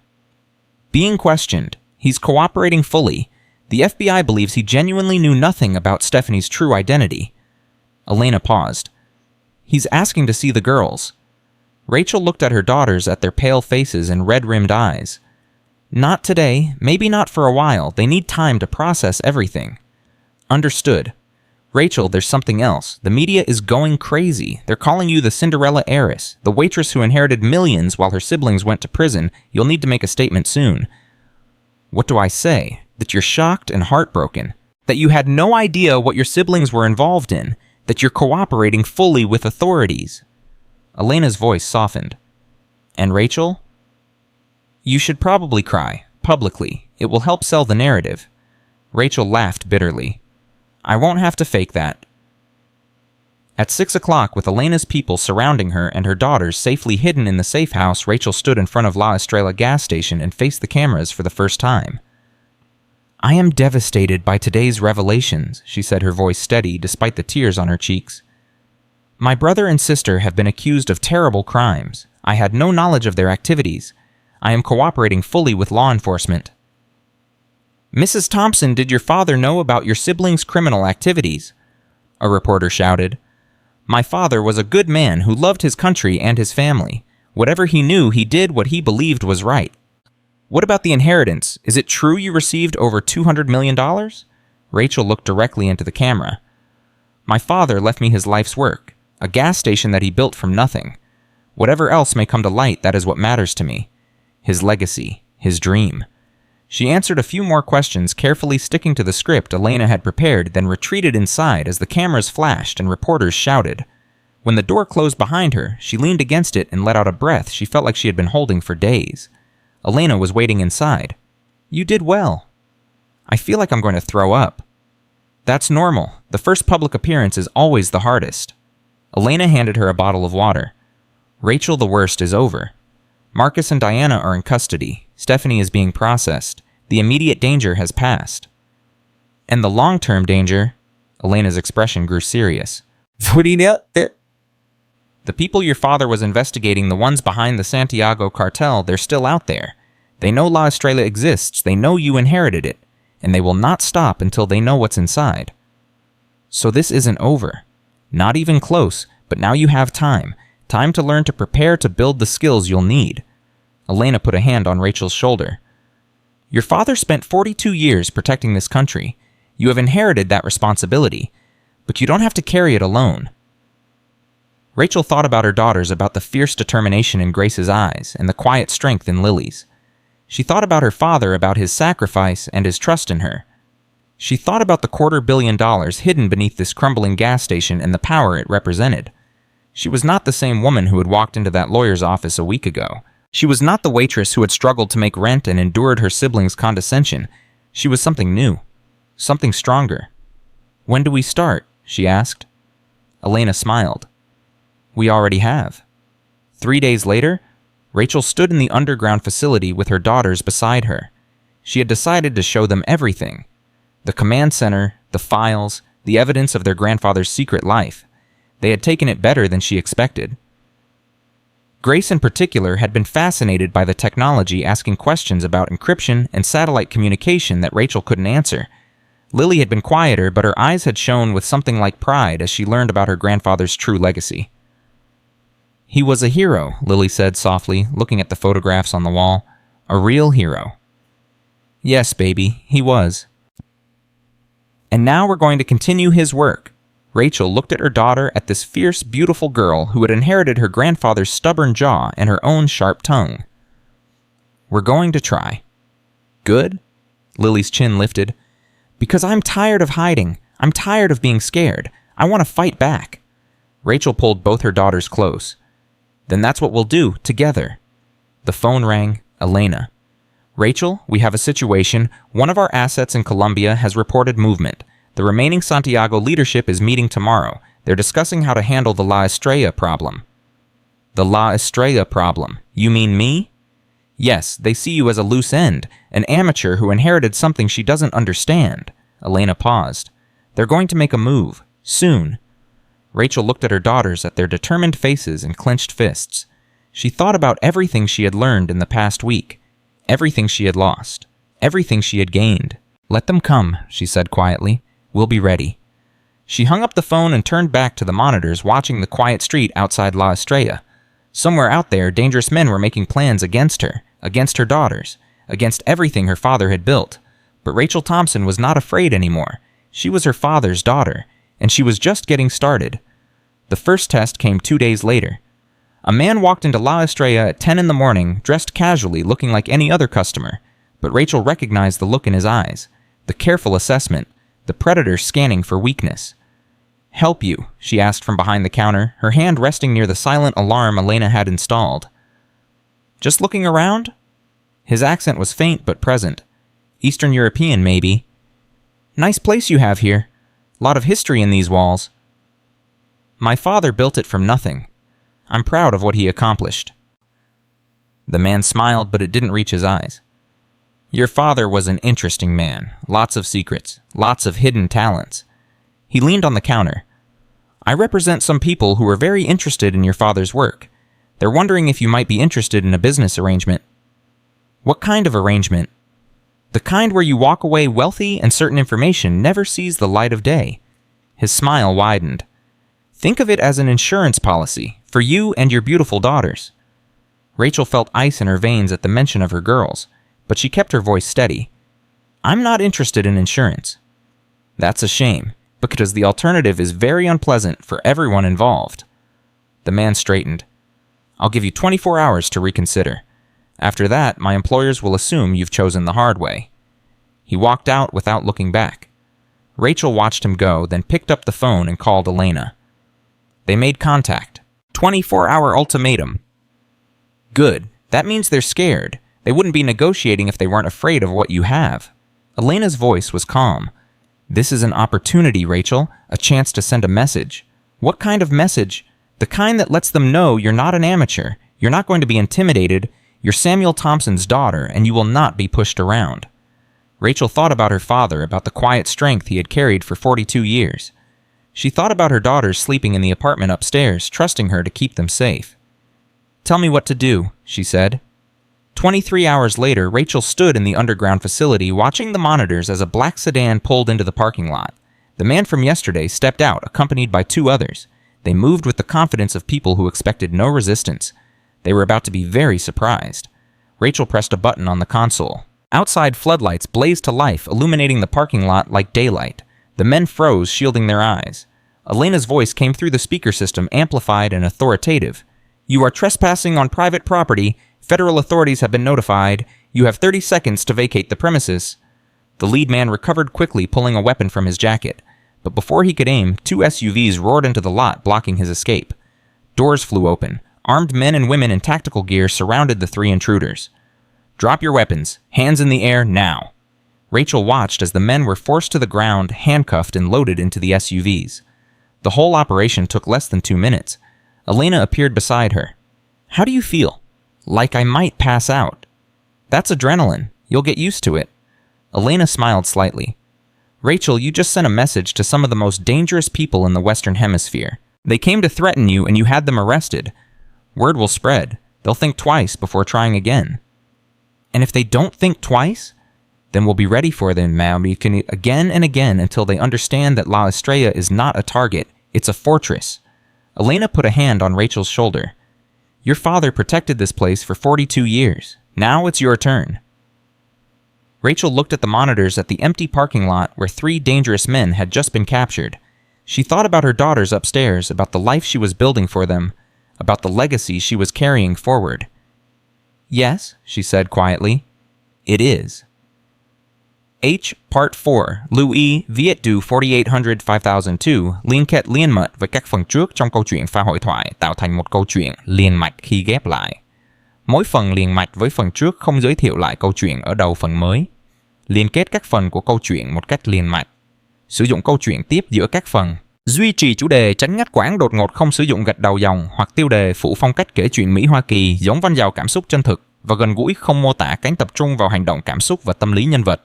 Being questioned. He's cooperating fully. The FBI believes he genuinely knew nothing about Stephanie's true identity. Elena paused. He's asking to see the girls. Rachel looked at her daughters, at their pale faces and red-rimmed eyes. Not today, maybe not for a while. They need time to process everything. Understood. Rachel, there's something else. The media is going crazy. They're calling you the Cinderella heiress, the waitress who inherited millions while her siblings went to prison. You'll need to make a statement soon. What do I say? That you're shocked and heartbroken. That you had no idea what your siblings were involved in. That you're cooperating fully with authorities. Elena's voice softened. And Rachel? You should probably cry, publicly. It will help sell the narrative. Rachel laughed bitterly. I won't have to fake that. At 6 o'clock, with Elena's people surrounding her and her daughters safely hidden in the safe house, Rachel stood in front of La Estrella gas station and faced the cameras for the first time. I am devastated by today's revelations, she said, her voice steady despite the tears on her cheeks. My brother and sister have been accused of terrible crimes. I had no knowledge of their activities. I am cooperating fully with law enforcement. Mrs. Thompson, did your father know about your siblings' criminal activities? A reporter shouted. My father was a good man who loved his country and his family. Whatever he knew, he did what he believed was right. What about the inheritance? Is it true you received over $200 million? Rachel looked directly into the camera. My father left me his life's work, a gas station that he built from nothing. Whatever else may come to light, that is what matters to me. His legacy, his dream. She answered a few more questions, carefully sticking to the script Elena had prepared, then retreated inside as the cameras flashed and reporters shouted. When the door closed behind her, she leaned against it and let out a breath she felt like she had been holding for days. Elena was waiting inside. You did well. I feel like I'm going to throw up. That's normal. The first public appearance is always the hardest. Elena handed her a bottle of water. Rachel, the worst is over. Marcus and Diana are in custody. Stephanie is being processed. The immediate danger has passed. And the long-term danger... Elena's expression grew serious. The people your father was investigating, the ones behind the Santiago cartel, they're still out there. They know La Estrella exists, they know you inherited it, and they will not stop until they know what's inside. So this isn't over. Not even close, but now you have time. Time to learn to prepare to build the skills you'll need. Elena put a hand on Rachel's shoulder. Your father spent 42 years protecting this country. You have inherited that responsibility, but you don't have to carry it alone. Rachel thought about her daughters, about the fierce determination in Grace's eyes and the quiet strength in Lily's. She thought about her father, about his sacrifice and his trust in her. She thought about the $250 million hidden beneath this crumbling gas station and the power it represented. She was not the same woman who had walked into that lawyer's office a week ago. She was not the waitress who had struggled to make rent and endured her siblings' condescension. She was something new. Something stronger. When do we start? She asked. Elena smiled. We already have. 3 days later, Rachel stood in the underground facility with her daughters beside her. She had decided to show them everything. The command center, the files, the evidence of their grandfather's secret life. They had taken it better than she expected. Grace in particular had been fascinated by the technology, asking questions about encryption and satellite communication that Rachel couldn't answer. Lily had been quieter, but her eyes had shone with something like pride as she learned about her grandfather's true legacy. He was a hero, Lily said softly, looking at the photographs on the wall. A real hero. Yes, baby, he was. And now we're going to continue his work. Rachel looked at her daughter, at this fierce, beautiful girl who had inherited her grandfather's stubborn jaw and her own sharp tongue. We're going to try. Good? Lily's chin lifted. Because I'm tired of hiding. I'm tired of being scared. I want to fight back. Rachel pulled both her daughters close. Then that's what we'll do, together. The phone rang. Elena. Rachel, we have a situation. One of our assets in Colombia has reported movement. The remaining Santiago leadership is meeting tomorrow. They're discussing how to handle the La Estrella problem. The La Estrella problem? You mean me? Yes, they see you as a loose end, an amateur who inherited something she doesn't understand. Elena paused. They're going to make a move. Soon. Rachel looked at her daughters, at their determined faces and clenched fists. She thought about everything she had learned in the past week. Everything she had lost. Everything she had gained. Let them come, she said quietly. We'll be ready. She hung up the phone and turned back to the monitors, watching the quiet street outside La Estrella. Somewhere out there, dangerous men were making plans against her daughters, against everything her father had built. But Rachel Thompson was not afraid anymore. She was her father's daughter, and she was just getting started. The first test came 2 days later. A man walked into La Estrella at 10 in the morning, dressed casually, looking like any other customer. But Rachel recognized the look in his eyes, the careful assessment, the predator scanning for weakness. Help you, she asked from behind the counter, her hand resting near the silent alarm Elena had installed. Just looking around? His accent was faint but present. Eastern European, maybe. Nice place you have here. Lot of history in these walls. My father built it from nothing. I'm proud of what he accomplished. The man smiled, but it didn't reach his eyes. Your father was an interesting man. Lots of secrets. Lots of hidden talents. He leaned on the counter. I represent some people who are very interested in your father's work. They're wondering if you might be interested in a business arrangement. What kind of arrangement? The kind where you walk away wealthy and certain information never sees the light of day. His smile widened. Think of it as an insurance policy for you and your beautiful daughters. Rachel felt ice in her veins at the mention of her girls, but she kept her voice steady. I'm not interested in insurance. That's a shame, because the alternative is very unpleasant for everyone involved. The man straightened. I'll give you 24 hours to reconsider. After that, my employers will assume you've chosen the hard way. He walked out without looking back. Rachel watched him go, then picked up the phone and called Elena. They made contact. 24-hour ultimatum. Good. That means they're scared. They wouldn't be negotiating if they weren't afraid of what you have. Elena's voice was calm. This is an opportunity, Rachel, a chance to send a message. What kind of message? The kind that lets them know you're not an amateur, you're not going to be intimidated, you're Samuel Thompson's daughter, and you will not be pushed around. Rachel thought about her father, about the quiet strength he had carried for 42 years. She thought about her daughters sleeping in the apartment upstairs, trusting her to keep them safe. Tell me what to do, she said. 23 hours later, Rachel stood in the underground facility watching the monitors as a black sedan pulled into the parking lot. The man from yesterday stepped out, accompanied by 2 others. They moved with the confidence of people who expected no resistance. They were about to be very surprised. Rachel pressed a button on the console. Outside floodlights blazed to life, illuminating the parking lot like daylight. The men froze, shielding their eyes. Elena's voice came through the speaker system, amplified and authoritative. You are trespassing on private property. Federal authorities have been notified. You have 30 seconds to vacate the premises. The lead man recovered quickly, pulling a weapon from his jacket. But before he could aim, 2 SUVs roared into the lot, blocking his escape. Doors flew open. Armed men and women in tactical gear surrounded the 3 intruders. Drop your weapons. Hands in the air, now. Rachel watched as the men were forced to the ground, handcuffed and loaded into the SUVs. The whole operation took less than 2 minutes. Elena appeared beside her. How do you feel? Like I might pass out. That's adrenaline. You'll get used to it. Elena smiled slightly. Rachel, you just sent a message to some of the most dangerous people in the Western Hemisphere. They came to threaten you and you had them arrested. Word will spread. They'll think twice before trying again. And if they don't think twice, then we'll be ready for them, ma'am, again and again until they understand that La Estrella is not a target, it's a fortress. Elena put a hand on Rachel's shoulder. Your father protected this place for 42 years. Now it's your turn. Rachel looked at the monitors at the empty parking lot where 3 dangerous men had just been captured. She thought about her daughters upstairs, about the life she was building for them, about the legacy she was carrying forward. Yes, she said quietly. It is. H. Part 4, Louis Viết Du 4800-5002 liên kết liên mật với các phần trước trong câu chuyện pha hội thoại tạo thành một câu chuyện liền mạch khi ghép lại. Mỗi phần liền mạch với phần trước không giới thiệu lại câu chuyện ở đầu phần mới. Liên kết các phần của câu chuyện một cách liền mạch. Sử dụng câu chuyện tiếp giữa các phần. Duy trì chủ đề, tránh ngắt quãng đột ngột, không sử dụng gạch đầu dòng hoặc tiêu đề phụ phong cách kể chuyện Mỹ Hoa Kỳ giống văn giàu cảm xúc chân thực. và gần gũi không mô tả cánh tập trung vào hành động cảm xúc và tâm lý nhân vật.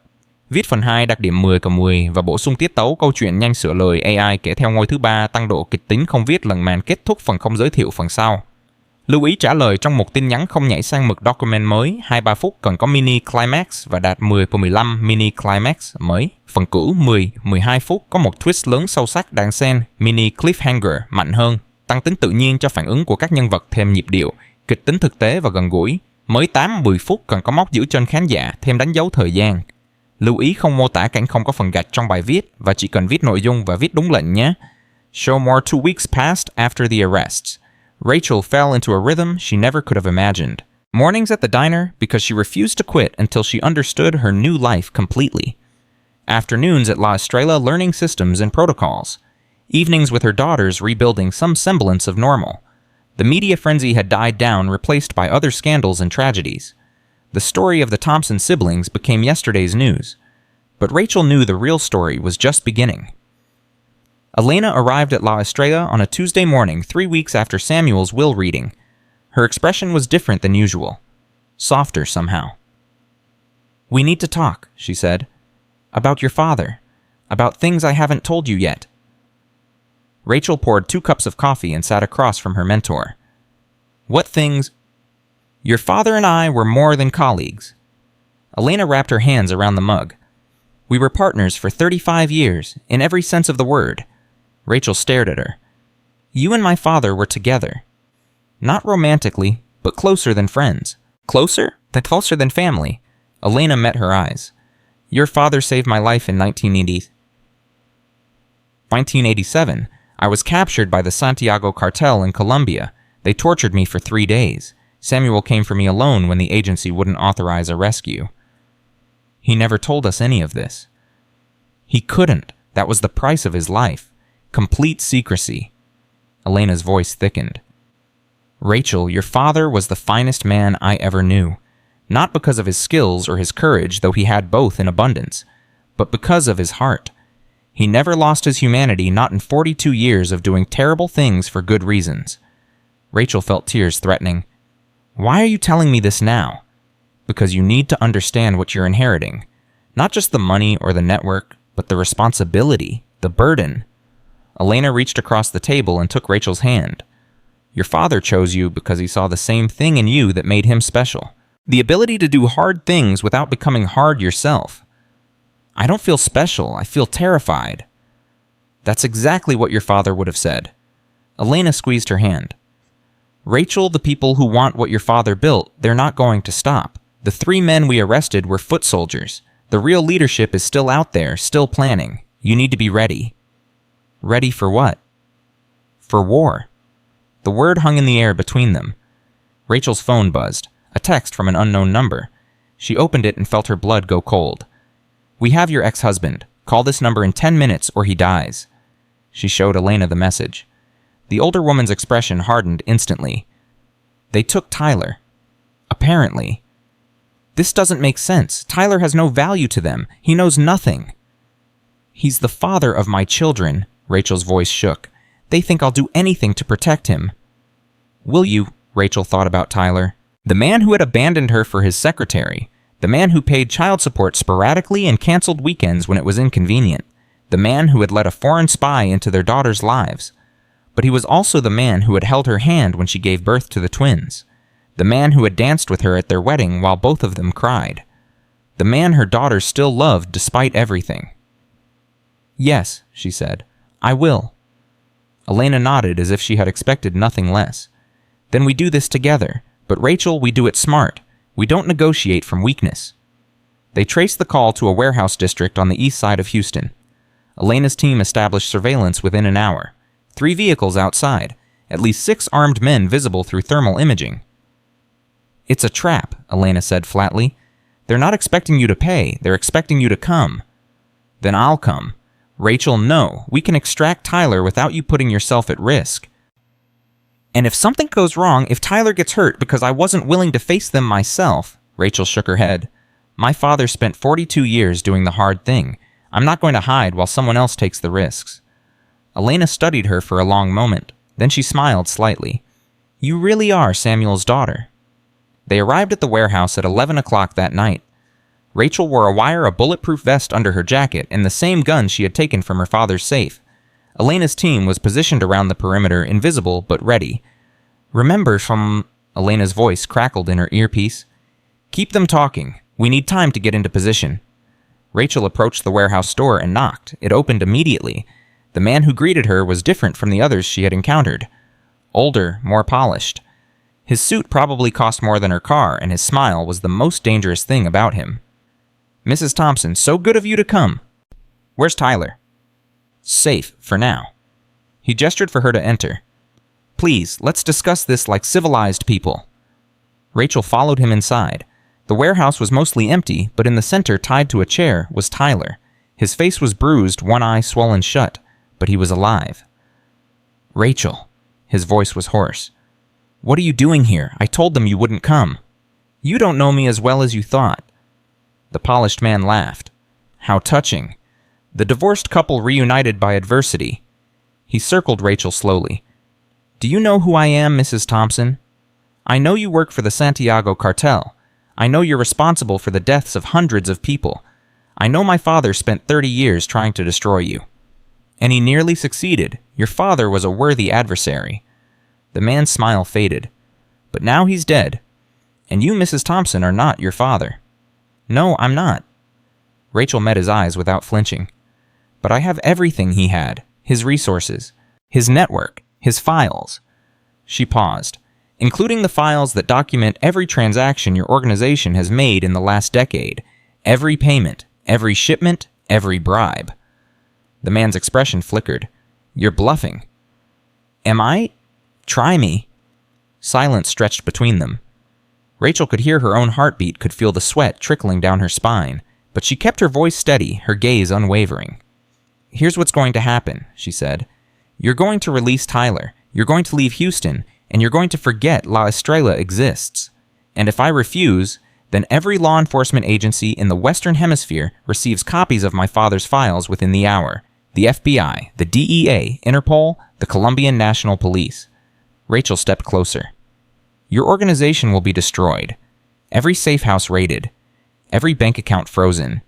Viết phần 2 đặc điểm 10/10 và bổ sung tiết tấu câu chuyện nhanh sửa lời AI kể theo ngôi thứ 3 tăng độ kịch tính không viết lần màn kết thúc phần không giới thiệu phần sau. Lưu ý trả lời trong một tin nhắn không nhảy sang mực document mới 2-3 phút cần có mini climax và đạt 10/15 mini climax mới. Phần cũ 10-12 phút có một twist lớn sâu sắc đáng xen mini cliffhanger mạnh hơn, tăng tính tự nhiên cho phản ứng của các nhân vật thêm nhịp điệu, kịch tính thực tế và gần gũi. Mới 8-10 phút cần có móc giữ chân khán giả thêm đánh dấu thời gian. Lưu ý không mô tả cảnh không có phần gạch trong bài viết và chỉ cần viết nội dung và viết đúng lệnh nhé. Show more 2 weeks passed after the arrests. Rachel fell into a rhythm she never could have imagined. Mornings at the diner because she refused to quit until she understood her new life completely. Afternoons at La Estrella learning systems and protocols. Evenings with her daughters rebuilding some semblance of normal. The media frenzy had died down, replaced by other scandals and tragedies. The story of the Thompson siblings became yesterday's news. But Rachel knew the real story was just beginning. Elena arrived at La Estrella on a Tuesday morning 3 weeks after Samuel's will reading. Her expression was different than usual. Softer somehow. "We need to talk," she said. "About your father. About things I haven't told you yet." Rachel poured 2 cups of coffee and sat across from her mentor. "What things?" "Your father and I were more than colleagues." Elena wrapped her hands around the mug. "We were partners for 35 years, in every sense of the word." Rachel stared at her. "You and my father were together. Not romantically, but closer than friends." "Closer? Then closer than family." Elena met her eyes. "Your father saved my life in 1987. I was captured by the Santiago cartel in Colombia. They tortured me for 3 days. Samuel came for me alone when the agency wouldn't authorize a rescue. He never told us any of this. He couldn't. That was the price of his life. Complete secrecy." Elena's voice thickened. "Rachel, your father was the finest man I ever knew. Not because of his skills or his courage, though he had both in abundance, but because of his heart. He never lost his humanity, not in 42 years of doing terrible things for good reasons." Rachel felt tears threatening. "Why are you telling me this now?" "Because you need to understand what you're inheriting. Not just the money or the network, but the responsibility, the burden." Elena reached across the table and took Rachel's hand. "Your father chose you because he saw the same thing in you that made him special. The ability to do hard things without becoming hard yourself." "I don't feel special. I feel terrified." "That's exactly what your father would have said." Elena squeezed her hand. "Rachel, the people who want what your father built, they're not going to stop. The 3 men we arrested were foot soldiers. The real leadership is still out there, still planning. You need to be ready." "Ready for what?" "For war." The word hung in the air between them. Rachel's phone buzzed, a text from an unknown number. She opened it and felt her blood go cold. "We have your ex-husband. Call this number in 10 minutes or he dies." She showed Elena the message. The older woman's expression hardened instantly. "They took Tyler. Apparently." "This doesn't make sense. Tyler has no value to them. He knows nothing." "He's the father of my children." Rachel's voice shook. "They think I'll do anything to protect him." "Will you?" Rachel thought about Tyler. The man who had abandoned her for his secretary. The man who paid child support sporadically and canceled weekends when it was inconvenient. The man who had let a foreign spy into their daughters' lives. But he was also the man who had held her hand when she gave birth to the twins. The man who had danced with her at their wedding while both of them cried. The man her daughters still loved despite everything. "Yes," she said, "I will." Elena nodded as if she had expected nothing less. "Then we do this together. But Rachel, we do it smart. We don't negotiate from weakness." They traced the call to a warehouse district on the east side of Houston. Elena's team established surveillance within an hour. 3 vehicles outside, at least 6 armed men visible through thermal imaging. "It's a trap," Elena said flatly. "They're not expecting you to pay. They're expecting you to come." "Then I'll come." "Rachel, no. We can extract Tyler without you putting yourself at risk. And if something goes wrong, if Tyler gets hurt because I wasn't willing to face them myself," Rachel shook her head. "My father spent 42 years doing the hard thing. I'm not going to hide while someone else takes the risks." Elena studied her for a long moment. Then she smiled slightly. "You really are Samuel's daughter." They arrived at the warehouse at 11 o'clock that night. Rachel wore a bulletproof vest under her jacket and the same gun she had taken from her father's safe. Elena's team was positioned around the perimeter, invisible but ready. "Remember from..." Elena's voice crackled in her earpiece. "Keep them talking. We need time to get into position." Rachel approached the warehouse door and knocked. It opened immediately. The man who greeted her was different from the others she had encountered. Older, more polished. His suit probably cost more than her car, and his smile was the most dangerous thing about him. "Mrs. Thompson, so good of you to come. Where's Tyler?" "Safe, for now." He gestured for her to enter. "Please, let's discuss this like civilized people." Rachel followed him inside. The warehouse was mostly empty, but in the center, tied to a chair, was Tyler. His face was bruised, one eye swollen shut, but he was alive. "Rachel." His voice was hoarse. "What are you doing here? I told them you wouldn't come." "You don't know me as well as you thought." The polished man laughed. "How touching. The divorced couple reunited by adversity." He circled Rachel slowly. "Do you know who I am, Mrs. Thompson? I know you work for the Santiago cartel. I know you're responsible for the deaths of hundreds of people. I know my father spent 30 years trying to destroy you. And he nearly succeeded. Your father was a worthy adversary." The man's smile faded. "But now he's dead. And you, Mrs. Thompson, are not your father." "No, I'm not." Rachel met his eyes without flinching. "But I have everything he had. His resources. His network. His files." She paused. "Including the files that document every transaction your organization has made in the last decade. Every payment. Every shipment. Every bribe." The man's expression flickered. "You're bluffing." "Am I? Try me." Silence stretched between them. Rachel could hear her own heartbeat, could feel the sweat trickling down her spine, but she kept her voice steady, her gaze unwavering. "Here's what's going to happen," she said. "You're going to release Tyler. You're going to leave Houston, and you're going to forget La Estrella exists. And if I refuse, then every law enforcement agency in the Western Hemisphere receives copies of my father's files within the hour. The FBI, the DEA, Interpol, the Colombian National Police." Rachel stepped closer. "Your organization will be destroyed. Every safe house raided. Every bank account frozen.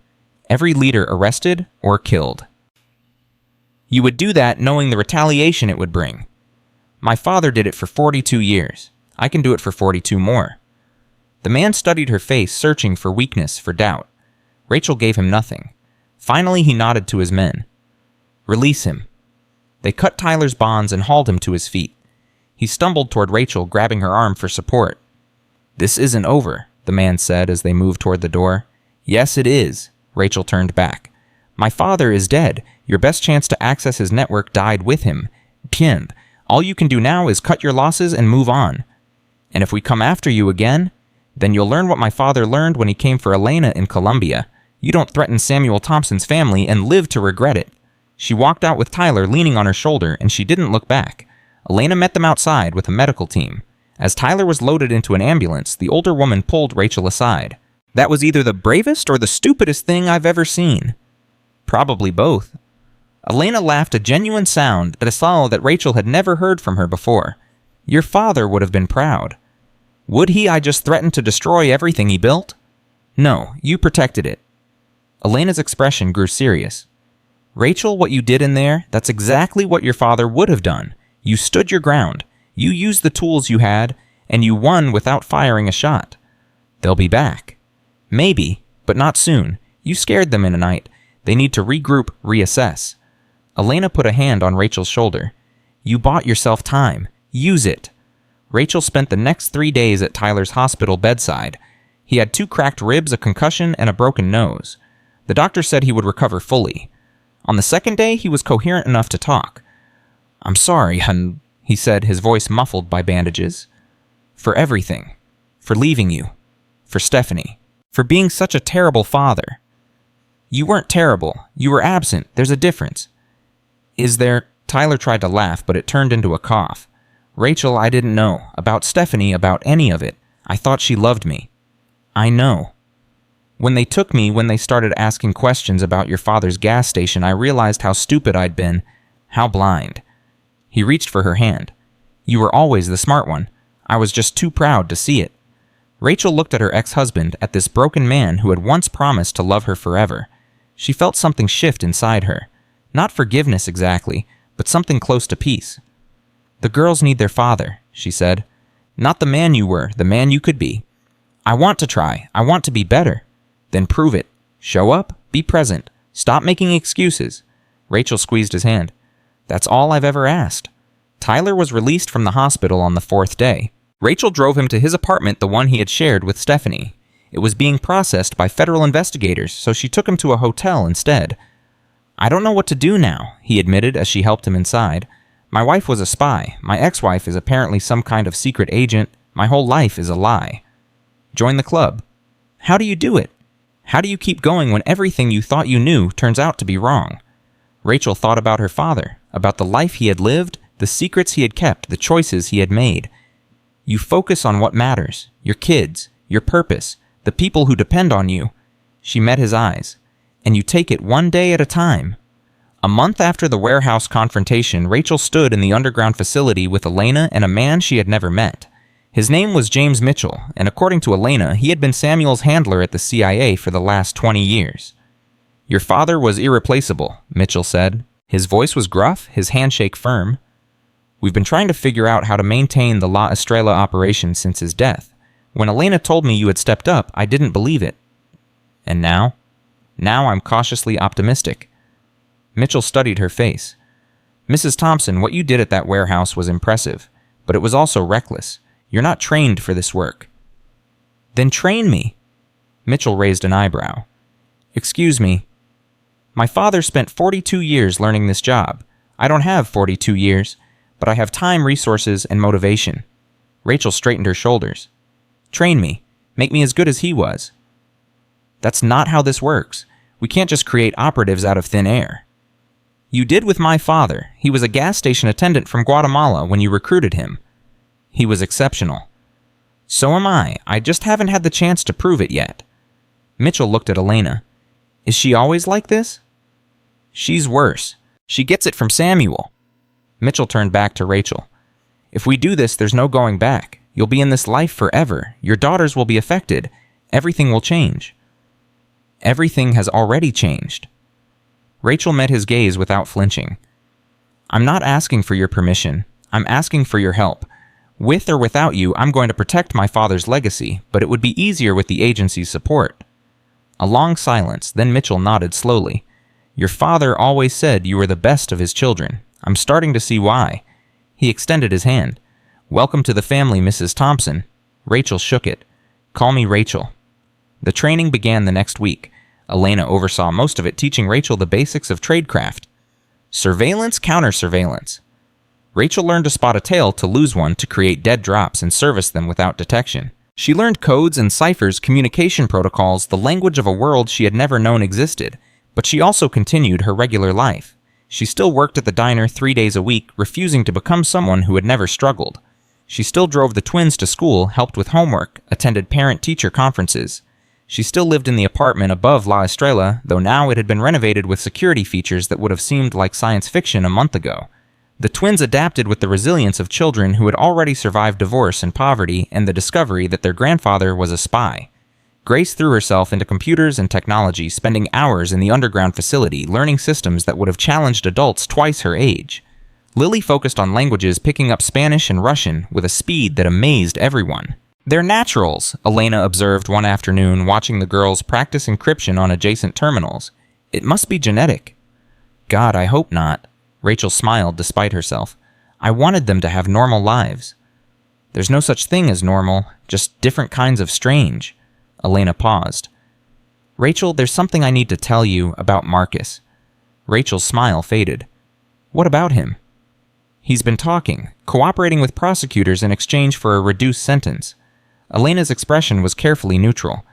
Every leader arrested or killed. You would do that knowing the retaliation it would bring. My father did it for 42 years. I can do it for 42 more." The man studied her face, searching for weakness, for doubt. Rachel gave him nothing. Finally, he nodded to his men. "Release him." They cut Tyler's bonds and hauled him to his feet. He stumbled toward Rachel, grabbing her arm for support. "This isn't over," the man said as they moved toward the door. "Yes, it is." Rachel turned back. "My father is dead. Your best chance to access his network died with him. Bien. All you can do now is cut your losses and move on. And if we come after you again, then you'll learn what my father learned when he came for Elena in Colombia. You don't threaten Samuel Thompson's family and live to regret it." She walked out with Tyler leaning on her shoulder, and she didn't look back. Elena met them outside with a medical team. As Tyler was loaded into an ambulance, the older woman pulled Rachel aside. "That was either the bravest or the stupidest thing I've ever seen." "Probably both." Elena laughed, a genuine sound, but a sound that Rachel had never heard from her before. "Your father would have been proud." "Would he? I just threatened to destroy everything he built." "No, you protected it." Elena's expression grew serious. "Rachel, what you did in there, that's exactly what your father would have done. You stood your ground. You used the tools you had, and you won without firing a shot. They'll be back. Maybe, but not soon. You scared them in a night. They need to regroup, reassess." Elena put a hand on Rachel's shoulder. "You bought yourself time. Use it." Rachel spent the next 3 days at Tyler's hospital bedside. He had 2 cracked ribs, a concussion, and a broken nose. The doctor said he would recover fully. On the second day, he was coherent enough to talk. "I'm sorry, hun," he said, his voice muffled by bandages. "For everything. For leaving you. For Stephanie. For being such a terrible father." "You weren't terrible. You were absent. There's a difference." "Is there?" Tyler tried to laugh, but it turned into a cough. "Rachel, I didn't know. About Stephanie, about any of it. I thought she loved me." "I know. When they took me, when they started asking questions about your father's gas station, I realized how stupid I'd been. How blind." He reached for her hand. "You were always the smart one. I was just too proud to see it." Rachel looked at her ex-husband, at this broken man who had once promised to love her forever. She felt something shift inside her. Not forgiveness exactly, but something close to peace. "The girls need their father," she said. "Not the man you were, the man you could be. I want to try. I want to be better." "Then prove it. Show up. Be present. Stop making excuses." Rachel squeezed his hand. "That's all I've ever asked." Tyler was released from the hospital on the 4th day. Rachel drove him to his apartment, the one he had shared with Stephanie. It was being processed by federal investigators, so she took him to a hotel instead. "I don't know what to do now," he admitted as she helped him inside. "My wife was a spy. My ex-wife is apparently some kind of secret agent. My whole life is a lie." "Join the club." "How do you do it? How do you keep going when everything you thought you knew turns out to be wrong?" Rachel thought about her father, about the life he had lived, the secrets he had kept, the choices he had made. You focus on what matters, your kids, your purpose, the people who depend on you. She met his eyes. And you take it one day at a time. A month after the warehouse confrontation, Rachel stood in the underground facility with Elena and a man she had never met. His name was James Mitchell, and according to Elena, he had been Samuel's handler at the CIA for the last 20 years. "Your father was irreplaceable," Mitchell said. His voice was gruff, his handshake firm. "We've been trying to figure out how to maintain the La Estrella operation since his death. When Elena told me you had stepped up, I didn't believe it. And now? Now I'm cautiously optimistic." Mitchell studied her face. "Mrs. Thompson, what you did at that warehouse was impressive, but it was also reckless. You're not trained for this work." "Then train me." Mitchell raised an eyebrow. "Excuse me. My father spent 42 years learning this job. I don't have 42 years, but I have time, resources, and motivation." Rachel straightened her shoulders. "Train me. Make me as good as he was." "That's not how this works. We can't just create operatives out of thin air." "You did with my father. He was a gas station attendant from Guatemala when you recruited him. He was exceptional. So am I. I just haven't had the chance to prove it yet." Mitchell looked at Elena. "Is she always like this?" "She's worse. She gets it from Samuel." Mitchell turned back to Rachel. "If we do this, there's no going back. You'll be in this life forever. Your daughters will be affected. Everything will change." "Everything has already changed." Rachel met his gaze without flinching. "I'm not asking for your permission. I'm asking for your help. With or without you, I'm going to protect my father's legacy, but it would be easier with the agency's support." A long silence, then Mitchell nodded slowly. "Your father always said you were the best of his children. I'm starting to see why." He extended his hand. "Welcome to the family, Mrs. Thompson." Rachel shook it. "Call me Rachel." The training began the next week. Elena oversaw most of it, teaching Rachel the basics of tradecraft. Surveillance, counter-surveillance. Rachel learned to spot a tail, to lose one, to create dead drops and service them without detection. She learned codes and ciphers, communication protocols, the language of a world she had never known existed. But she also continued her regular life. She still worked at the diner 3 days a week, refusing to become someone who had never struggled. She still drove the twins to school, helped with homework, attended parent-teacher conferences. She still lived in the apartment above La Estrella, though now it had been renovated with security features that would have seemed like science fiction a month ago. The twins adapted with the resilience of children who had already survived divorce and poverty and the discovery that their grandfather was a spy. Grace threw herself into computers and technology, spending hours in the underground facility learning systems that would have challenged adults twice her age. Lily focused on languages, picking up Spanish and Russian with a speed that amazed everyone. "They're naturals," Elena observed one afternoon, watching the girls practice encryption on adjacent terminals. "It must be genetic." "God, I hope not." Rachel smiled despite herself. "I wanted them to have normal lives." "There's no such thing as normal, just different kinds of strange." Elena paused. "Rachel, there's something I need to tell you about Marcus." Rachel's smile faded. "What about him?" "He's been talking, cooperating with prosecutors in exchange for a reduced sentence." Elena's expression was carefully neutral.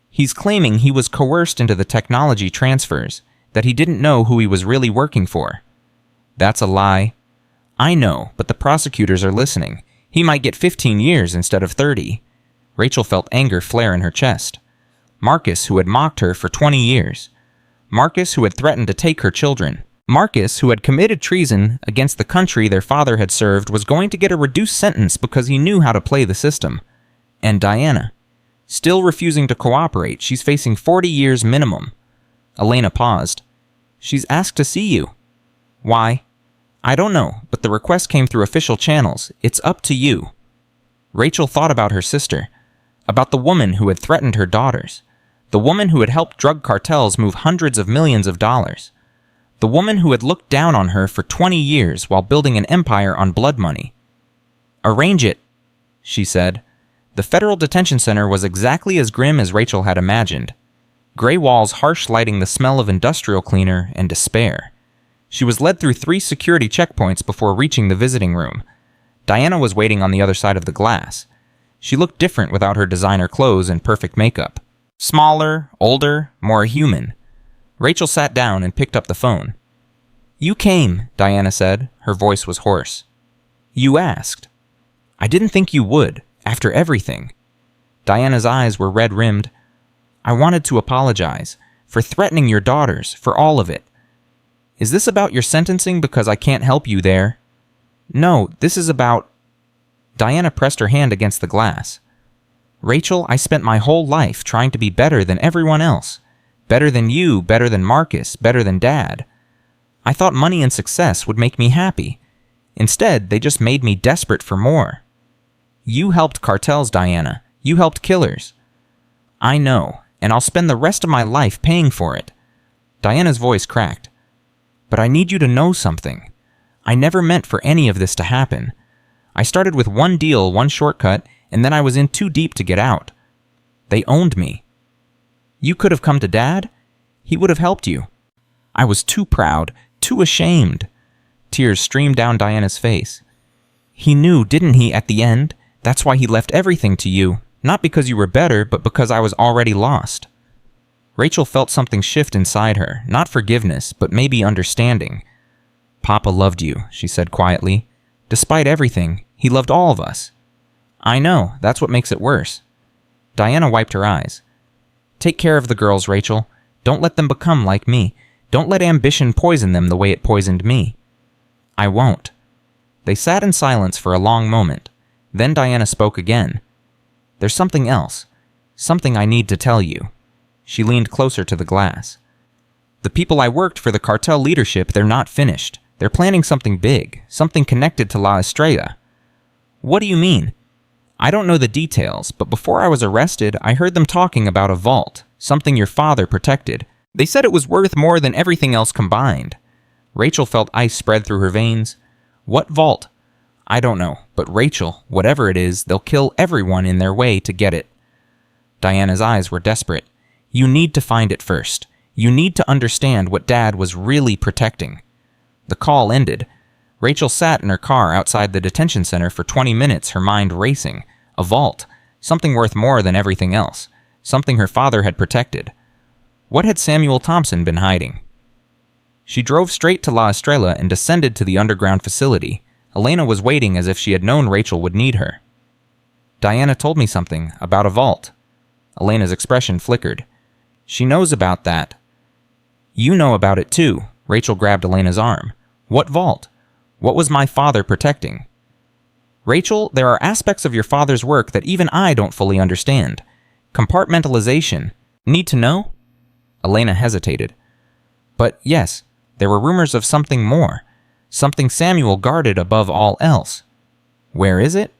"He's claiming he was coerced into the technology transfers, that he didn't know who he was really working for." "That's a lie." "I know, but the prosecutors are listening. He might get 15 years instead of 30. Rachel felt anger flare in her chest. Marcus, who had mocked her for 20 years. Marcus, who had threatened to take her children. Marcus, who had committed treason against the country their father had served, was going to get a reduced sentence because he knew how to play the system. And Diana. Still refusing to cooperate, she's facing 40 years minimum. Elena paused. She's asked to see you. Why? I don't know, but the request came through official channels. It's up to you. Rachel thought about her sister, about the woman who had threatened her daughters, the woman who had helped drug cartels move hundreds of millions of dollars, the woman who had looked down on her for 20 years while building an empire on blood money. Arrange it, she said. The federal detention center was exactly as grim as Rachel had imagined. Gray walls, harsh lighting, the smell of industrial cleaner, and despair. She was led through 3 security checkpoints before reaching the visiting room. Diana was waiting on the other side of the glass. She looked different without her designer clothes and perfect makeup. Smaller, older, more human. Rachel sat down and picked up the phone. You came, Diana said. Her voice was hoarse. You asked. I didn't think you would, after everything. Diana's eyes were red-rimmed. I wanted to apologize for threatening your daughters, for all of it. Is this about your sentencing because I can't help you there? No, this is about... Diana pressed her hand against the glass. Rachel, I spent my whole life trying to be better than everyone else. Better than you, better than Marcus, better than Dad. I thought money and success would make me happy. Instead, they just made me desperate for more. You helped cartels, Diana. You helped killers. I know, and I'll spend the rest of my life paying for it. Diana's voice cracked. But I need you to know something. I never meant for any of this to happen. I started with one deal, one shortcut, and then I was in too deep to get out. They owned me. You could have come to Dad. He would have helped you. I was too proud, too ashamed. Tears streamed down Diana's face. He knew, didn't he, at the end? That's why he left everything to you. Not because you were better, but because I was already lost. Rachel felt something shift inside her, not forgiveness, but maybe understanding. Papa loved you, she said quietly. Despite everything, he loved all of us. I know, that's what makes it worse. Diana wiped her eyes. Take care of the girls, Rachel. Don't let them become like me. Don't let ambition poison them the way it poisoned me. I won't. They sat in silence for a long moment. Then Diana spoke again. There's something else. Something I need to tell you. She leaned closer to the glass. The people I worked for the cartel leadership, they're not finished. They're planning something big, something connected to La Estrella. What do you mean? I don't know the details, but before I was arrested, I heard them talking about a vault, something your father protected. They said it was worth more than everything else combined. Rachel felt ice spread through her veins. What vault? I don't know, but Rachel, whatever it is, they'll kill everyone in their way to get it. Diana's eyes were desperate. You need to find it first. You need to understand what Dad was really protecting. The call ended. Rachel sat in her car outside the detention center for 20 minutes, her mind racing. A vault. Something worth more than everything else. Something her father had protected. What had Samuel Thompson been hiding? She drove straight to La Estrella and descended to the underground facility. Elena was waiting as if she had known Rachel would need her. Diana told me something about a vault. Elena's expression flickered. She knows about that. You know about it too. Rachel grabbed Elena's arm. What vault? What was my father protecting? Rachel, there are aspects of your father's work that even I don't fully understand. Compartmentalization. Need to know? Elena hesitated. But yes, there were rumors of something more. Something Samuel guarded above all else. Where is it?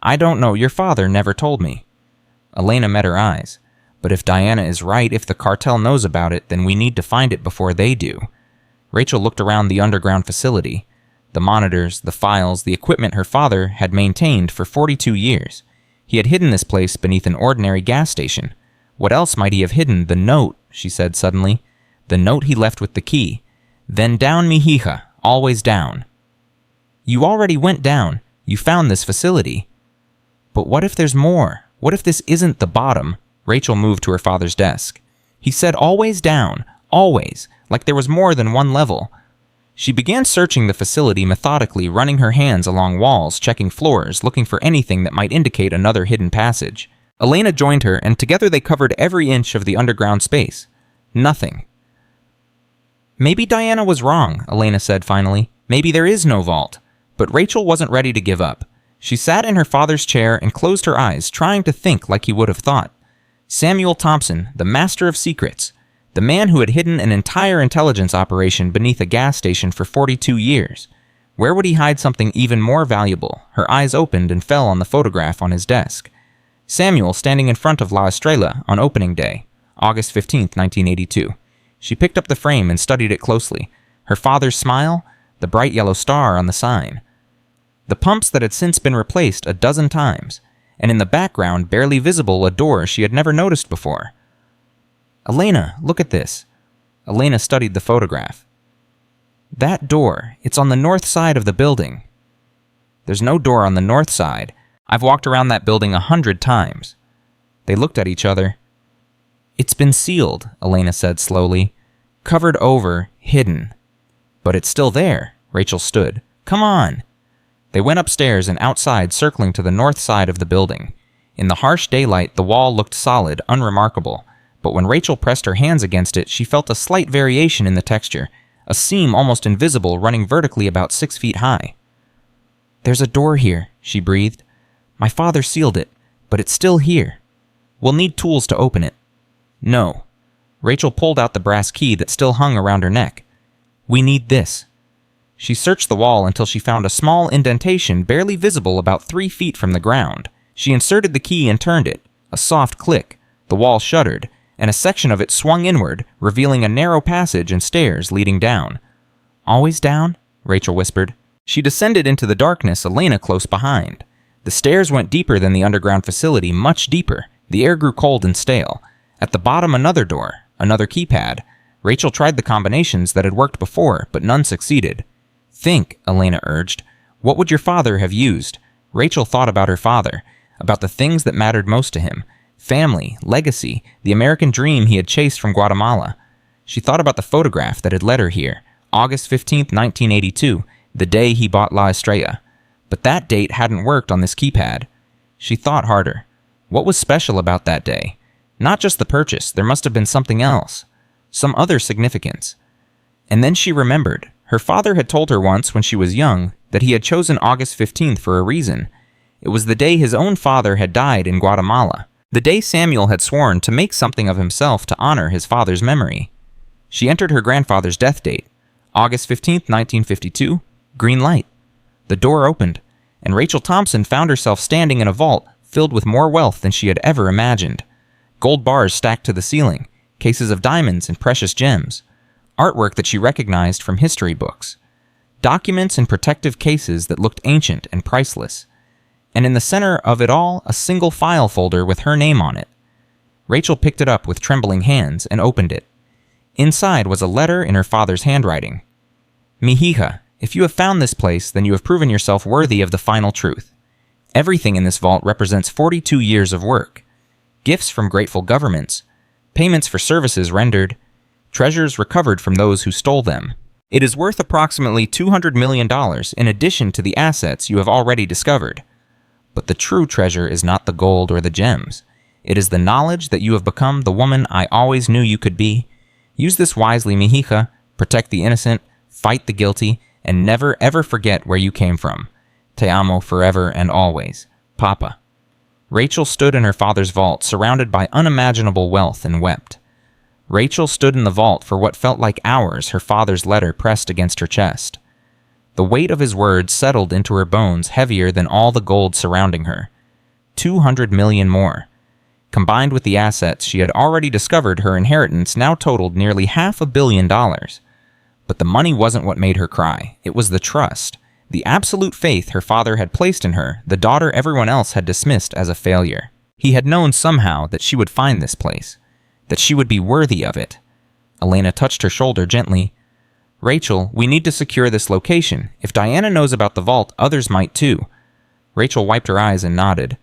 I don't know. Your father never told me. Elena met her eyes. But if Diana is right, if the cartel knows about it, then we need to find it before they do. Rachel looked around the underground facility. The monitors, the files, the equipment her father had maintained for 42 years. He had hidden this place beneath an ordinary gas station. What else might he have hidden? The note, she said suddenly. The note he left with the key. Then down, mihija, always down. You already went down. You found this facility. But what if there's more? What if this isn't the bottom? Rachel moved to her father's desk. He said always down, always, like there was more than one level. She began searching the facility methodically, running her hands along walls, checking floors, looking for anything that might indicate another hidden passage. Elena joined her, and together they covered every inch of the underground space. Nothing. Maybe Diana was wrong, Elena said finally. Maybe there is no vault. But Rachel wasn't ready to give up. She sat in her father's chair and closed her eyes, trying to think like he would have thought. Samuel Thompson, the master of secrets, the man who had hidden an entire intelligence operation beneath a gas station for 42 years. Where would he hide something even more valuable? Her eyes opened and fell on the photograph on his desk. Samuel standing in front of La Estrella on opening day, August 15, 1982. She picked up the frame and studied it closely. Her father's smile, the bright yellow star on the sign. The pumps that had since been replaced a dozen times, and in the background, barely visible, a door she had never noticed before. "Elena, look at this." Elena studied the photograph. "That door, it's on the north side of the building." "There's no door on the north side. I've walked around that building 100 times. They looked at each other. "It's been sealed," Elena said slowly. "Covered over, hidden. But it's still there." Rachel stood. "Come on." They went upstairs and outside, circling to the north side of the building. In the harsh daylight, the wall looked solid, unremarkable. But when Rachel pressed her hands against it, she felt a slight variation in the texture, a seam almost invisible running vertically about 6 feet high. "There's a door here," she breathed. "My father sealed it, but it's still here. We'll need tools to open it." "No." Rachel pulled out the brass key that still hung around her neck. "We need this." She searched the wall until she found a small indentation barely visible about 3 feet from the ground. She inserted the key and turned it. A soft click. The wall shuddered, and a section of it swung inward, revealing a narrow passage and stairs leading down. "Always down?" Rachel whispered. She descended into the darkness, Elena close behind. The stairs went deeper than the underground facility, much deeper. The air grew cold and stale. At the bottom, another door, another keypad. Rachel tried the combinations that had worked before, but none succeeded. "Think," Elena urged. "What would your father have used?" Rachel thought about her father, about the things that mattered most to him. Family, legacy, the American dream he had chased from Guatemala. She thought about the photograph that had led her here, August 15, 1982, the day he bought La Estrella. But that date hadn't worked on this keypad. She thought harder. What was special about that day? Not just the purchase, there must have been something else. Some other significance. And then she remembered. Her father had told her once when she was young that he had chosen August 15th for a reason. It was the day his own father had died in Guatemala. The day Samuel had sworn to make something of himself to honor his father's memory. She entered her grandfather's death date, August 15th, 1952, green light. The door opened, and Rachel Thompson found herself standing in a vault filled with more wealth than she had ever imagined. Gold bars stacked to the ceiling, cases of diamonds and precious gems, artwork that she recognized from history books, documents in protective cases that looked ancient and priceless. And in the center of it all, a single file folder with her name on it. Rachel picked it up with trembling hands and opened it. Inside was a letter in her father's handwriting. "Mijija, if you have found this place, then you have proven yourself worthy of the final truth. Everything in this vault represents 42 years of work. Gifts from grateful governments, payments for services rendered, treasures recovered from those who stole them. It is worth approximately $200 million in addition to the assets you have already discovered. But the true treasure is not the gold or the gems. It is the knowledge that you have become the woman I always knew you could be. Use this wisely, Mijija. Protect the innocent, fight the guilty, and never ever forget where you came from. Te amo forever and always. Papa." Rachel stood in her father's vault, surrounded by unimaginable wealth, and wept. Rachel stood in the vault for what felt like hours, her father's letter pressed against her chest. The weight of his words settled into her bones, heavier than all the gold surrounding her. 200 million more. Combined with the assets she had already discovered, her inheritance now totaled nearly $500 million. But the money wasn't what made her cry. It was the trust, the absolute faith her father had placed in her, the daughter everyone else had dismissed as a failure. He had known somehow that she would find this place, that she would be worthy of it. Elena touched her shoulder gently. "Rachel, we need to secure this location. If Diana knows about the vault, others might too." Rachel wiped her eyes and nodded.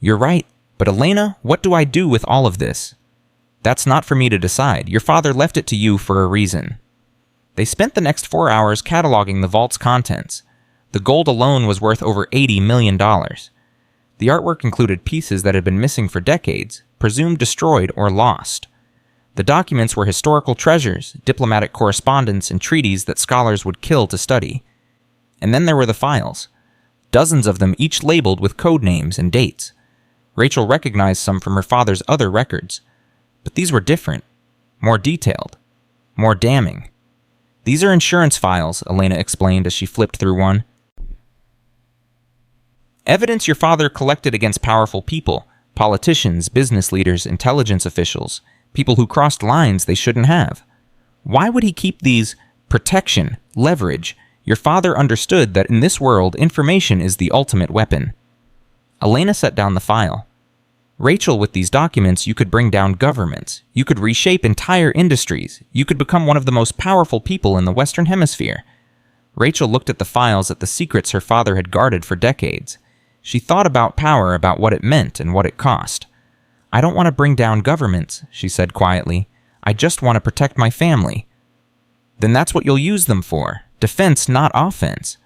"You're right, but Elena, what do I do with all of this?" "That's not for me to decide. Your father left it to you for a reason." They spent the next 4 hours cataloging the vault's contents. The gold alone was worth over $80 million. The artwork included pieces that had been missing for decades, presumed destroyed or lost. The documents were historical treasures, diplomatic correspondence, and treaties that scholars would kill to study. And then there were the files. Dozens of them, each labeled with code names and dates. Rachel recognized some from her father's other records. But these were different, more detailed, more damning. These are insurance files, Elena explained as she flipped through one. Evidence your father collected against powerful people, politicians, business leaders, intelligence officials, people who crossed lines they shouldn't have. Why would he keep these? Protection, leverage. Your father understood that in this world, information is the ultimate weapon. Elena set down the file. Rachel, with these documents, you could bring down governments. You could reshape entire industries. You could become one of the most powerful people in the Western Hemisphere. Rachel looked at the files, at the secrets her father had guarded for decades. She thought about power, about what it meant and what it cost. I don't want to bring down governments, she said quietly. I just want to protect my family. Then that's what you'll use them for. Defense, not offense.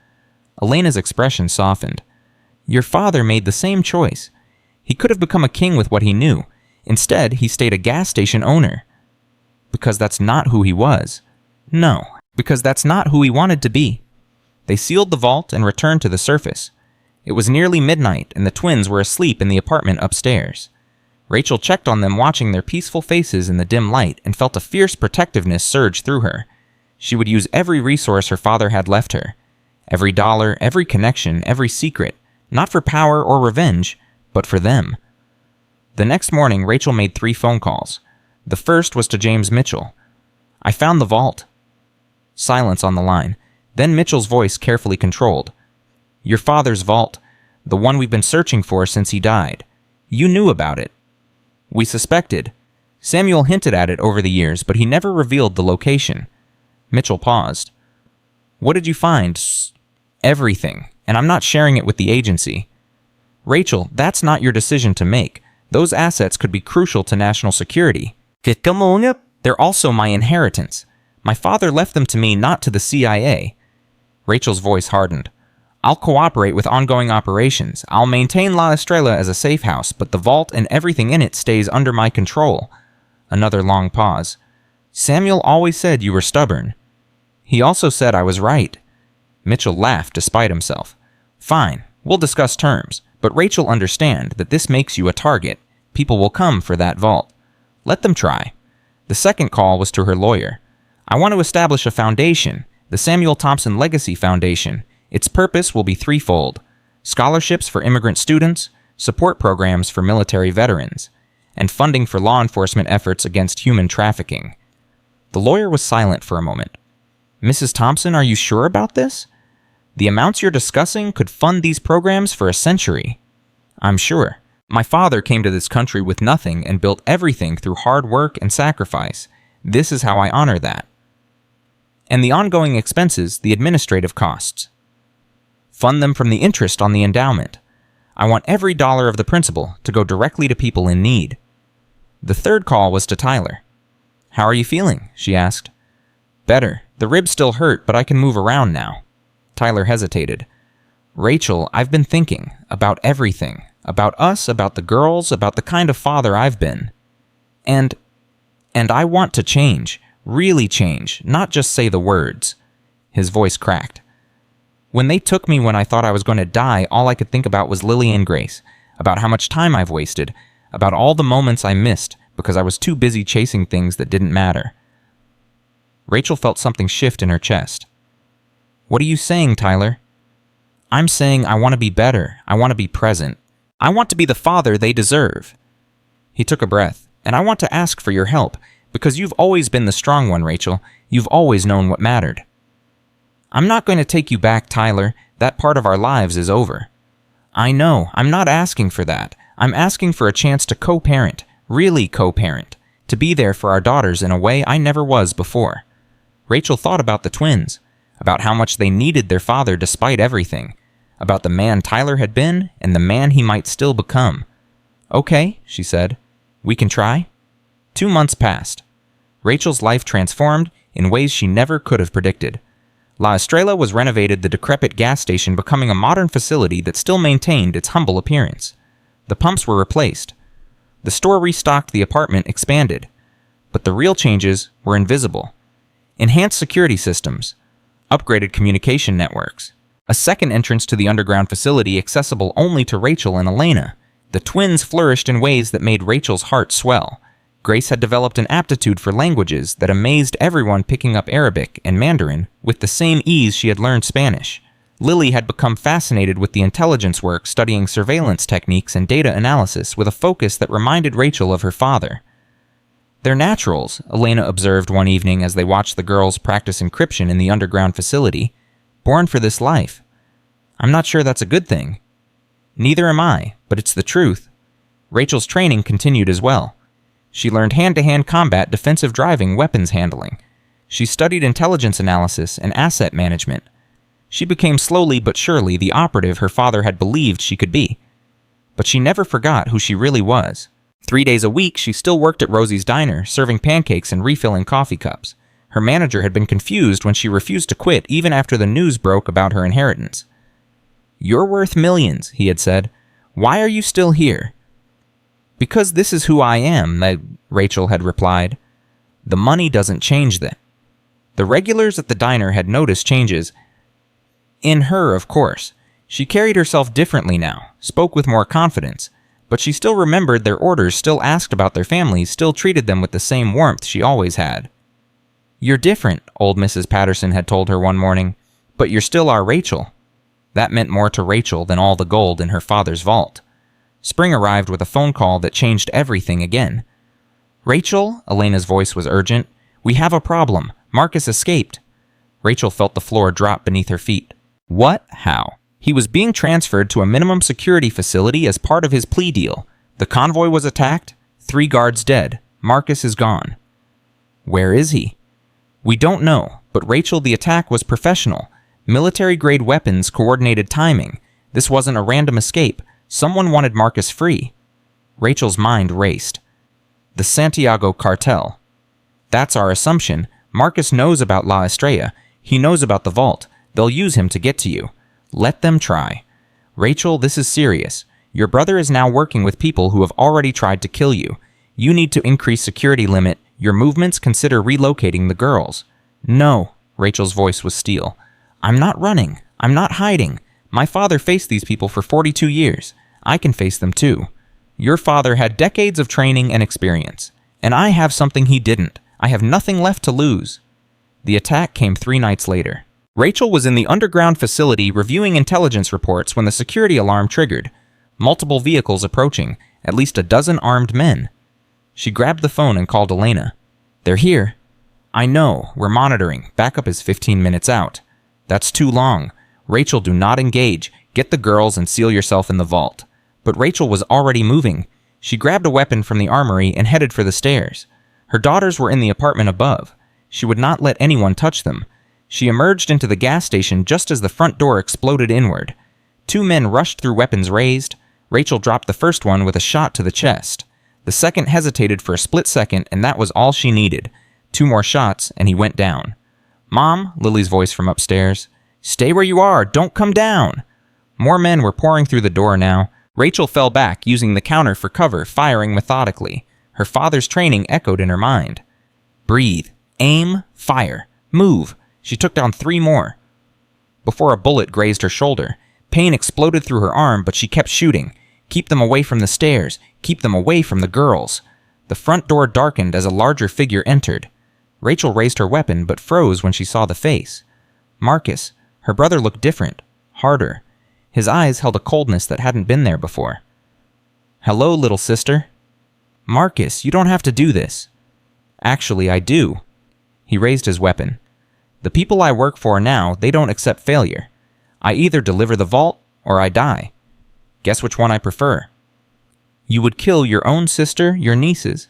Elena's expression softened. Your father made the same choice. He could have become a king with what he knew. Instead, he stayed a gas station owner. Because that's not who he was. No, because that's not who he wanted to be. They sealed the vault and returned to the surface. It was nearly midnight, and the twins were asleep in the apartment upstairs. Rachel checked on them, watching their peaceful faces in the dim light, and felt a fierce protectiveness surge through her. She would use every resource her father had left her. Every dollar, every connection, every secret. Not for power or revenge, but for them. The next morning, Rachel made 3 phone calls. The first was to James Mitchell. I found the vault. Silence on the line. Then Mitchell's voice carefully controlled. Your father's vault. The one we've been searching for since he died. You knew about it. We suspected. Samuel hinted at it over the years, but he never revealed the location. Mitchell paused. What did you find? Everything. And I'm not sharing it with the agency. Rachel, that's not your decision to make. Those assets could be crucial to national security. They're also my inheritance. My father left them to me, not to the CIA. Rachel's voice hardened. I'll cooperate with ongoing operations. I'll maintain La Estrella as a safe house, but the vault and everything in it stays under my control. Another long pause. Samuel always said you were stubborn. He also said I was right. Mitchell laughed despite himself. Fine, we'll discuss terms, but Rachel, understand that this makes you a target. People will come for that vault. Let them try. The second call was to her lawyer. I want to establish a foundation, the Samuel Thompson Legacy Foundation. Its purpose will be threefold: scholarships for immigrant students, support programs for military veterans, and funding for law enforcement efforts against human trafficking. The lawyer was silent for a moment. Mrs. Thompson, are you sure about this? The amounts you're discussing could fund these programs for a century. I'm sure. My father came to this country with nothing and built everything through hard work and sacrifice. This is how I honor that. And the ongoing expenses, the administrative costs. Fund them from the interest on the endowment. I want every dollar of the principal to go directly to people in need. The third call was to Tyler. How are you feeling? She asked. Better. The ribs still hurt, but I can move around now. Tyler hesitated. Rachel, I've been thinking about everything. About us, about the girls, about the kind of father I've been. And I want to change. Really change. Not just say the words. His voice cracked. When they took me when I thought I was going to die, all I could think about was Lily and Grace. About how much time I've wasted. About all the moments I missed because I was too busy chasing things that didn't matter. Rachel felt something shift in her chest. What are you saying, Tyler? I'm saying I want to be better. I want to be present. I want to be the father they deserve. He took a breath. And I want to ask for your help, because you've always been the strong one, Rachel. You've always known what mattered. I'm not going to take you back, Tyler. That part of our lives is over. I know. I'm not asking for that. I'm asking for a chance to co-parent, really co-parent, to be there for our daughters in a way I never was before. Rachel thought about the twins, about how much they needed their father despite everything, about the man Tyler had been and the man he might still become. Okay, she said. We can try. 2 months passed. Rachel's life transformed in ways she never could have predicted. La Estrella was renovated, the decrepit gas station becoming a modern facility that still maintained its humble appearance. The pumps were replaced. The store restocked, the apartment expanded. But the real changes were invisible. Enhanced security systems, upgraded communication networks, a second entrance to the underground facility accessible only to Rachel and Elena, The twins flourished in ways that made Rachel's heart swell. Grace had developed an aptitude for languages that amazed everyone, picking up Arabic and Mandarin with the same ease she had learned Spanish. Lily had become fascinated with the intelligence work, studying surveillance techniques and data analysis with a focus that reminded Rachel of her father. "They're naturals," Elena observed one evening as they watched the girls practice encryption in the underground facility. "Born for this life." "I'm not sure that's a good thing." "Neither am I, but it's the truth." Rachel's training continued as well. She learned hand-to-hand combat, defensive driving, weapons handling. She studied intelligence analysis and asset management. She became slowly but surely the operative her father had believed she could be. But she never forgot who she really was. 3 days a week, she still worked at Rosie's diner, serving pancakes and refilling coffee cups. Her manager had been confused when she refused to quit even after the news broke about her inheritance. "You're worth millions," he had said. "Why are you still here?" "Because this is who I am," Rachel had replied. "The money doesn't change that." The regulars at the diner had noticed changes. In her, of course. She carried herself differently now, spoke with more confidence, but she still remembered their orders, still asked about their families, still treated them with the same warmth she always had. "You're different," old Mrs. Patterson had told her one morning, "but you're still our Rachel." That meant more to Rachel than all the gold in her father's vault. Spring arrived with a phone call that changed everything again. "Rachel," Elena's voice was urgent, "we have a problem. Marcus escaped." Rachel felt the floor drop beneath her feet. What? How? He was being transferred to a minimum security facility as part of his plea deal. The convoy was attacked. 3 guards dead. Marcus is gone. Where is he? We don't know, but Rachel, the attack was professional. Military-grade weapons, coordinated timing. This wasn't a random escape. Someone wanted Marcus free. Rachel's mind raced. The Santiago cartel. That's our assumption. Marcus knows about La Estrella. He knows about the vault. They'll use him to get to you. Let them try. Rachel, this is serious. Your brother is now working with people who have already tried to kill you. You need to increase security limit. Your movements, consider relocating the girls. No, Rachel's voice was steel. I'm not running. I'm not hiding. My father faced these people for 42 years. I can face them too. Your father had decades of training and experience, and I have something he didn't. I have nothing left to lose. The attack came 3 nights later. Rachel was in the underground facility reviewing intelligence reports when the security alarm triggered. Multiple vehicles approaching, at least a dozen armed men. She grabbed the phone and called Elena. They're here. I know, we're monitoring. Backup is 15 minutes out. That's too long. Rachel, do not engage. Get the girls and seal yourself in the vault. But Rachel was already moving. She grabbed a weapon from the armory and headed for the stairs. Her daughters were in the apartment above. She would not let anyone touch them. She emerged into the gas station just as the front door exploded inward. 2 men rushed through, weapons raised. Rachel dropped the first one with a shot to the chest. The second hesitated for a split second, and that was all she needed. 2 more shots, and he went down. Mom, Lily's voice from upstairs. Stay where you are, don't come down. More men were pouring through the door now. Rachel fell back, using the counter for cover, firing methodically. Her father's training echoed in her mind. Breathe, aim, fire, move. She took down 3 more. Before a bullet grazed her shoulder, pain exploded through her arm, but she kept shooting. Keep them away from the stairs. Keep them away from the girls. The front door darkened as a larger figure entered. Rachel raised her weapon, but froze when she saw the face. Marcus. Her brother looked different, harder. His eyes held a coldness that hadn't been there before. Hello, little sister. Marcus, you don't have to do this. Actually, I do. He raised his weapon. The people I work for now, they don't accept failure. I either deliver the vault, or I die. Guess which one I prefer? You would kill your own sister, your nieces.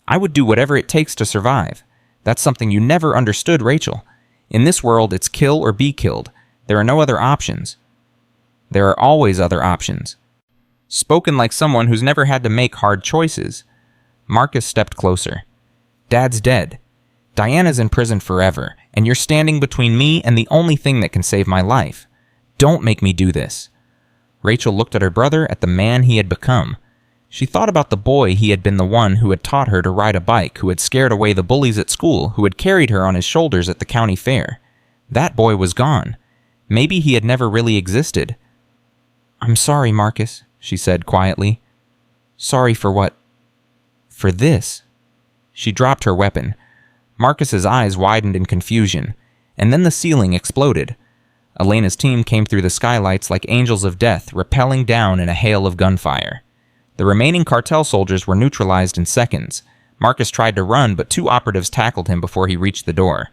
I would do whatever it takes to survive. That's something you never understood, Rachel. In this world, it's kill or be killed. There are no other options. There are always other options. Spoken like someone who's never had to make hard choices. Marcus stepped closer. Dad's dead. Diana's in prison forever, and you're standing between me and the only thing that can save my life. Don't make me do this. Rachel looked at her brother, at the man he had become. She thought about the boy he had been, the one who had taught her to ride a bike, who had scared away the bullies at school, who had carried her on his shoulders at the county fair. That boy was gone. Maybe he had never really existed. I'm sorry, Marcus. she said quietly. Sorry for what? For this. She dropped her weapon. Marcus's eyes widened in confusion, and then the ceiling exploded. Elena's team came through the skylights like angels of death, rappelling down in a hail of gunfire. The remaining cartel soldiers were neutralized in seconds. Marcus tried to run, but 2 operatives tackled him before he reached the door.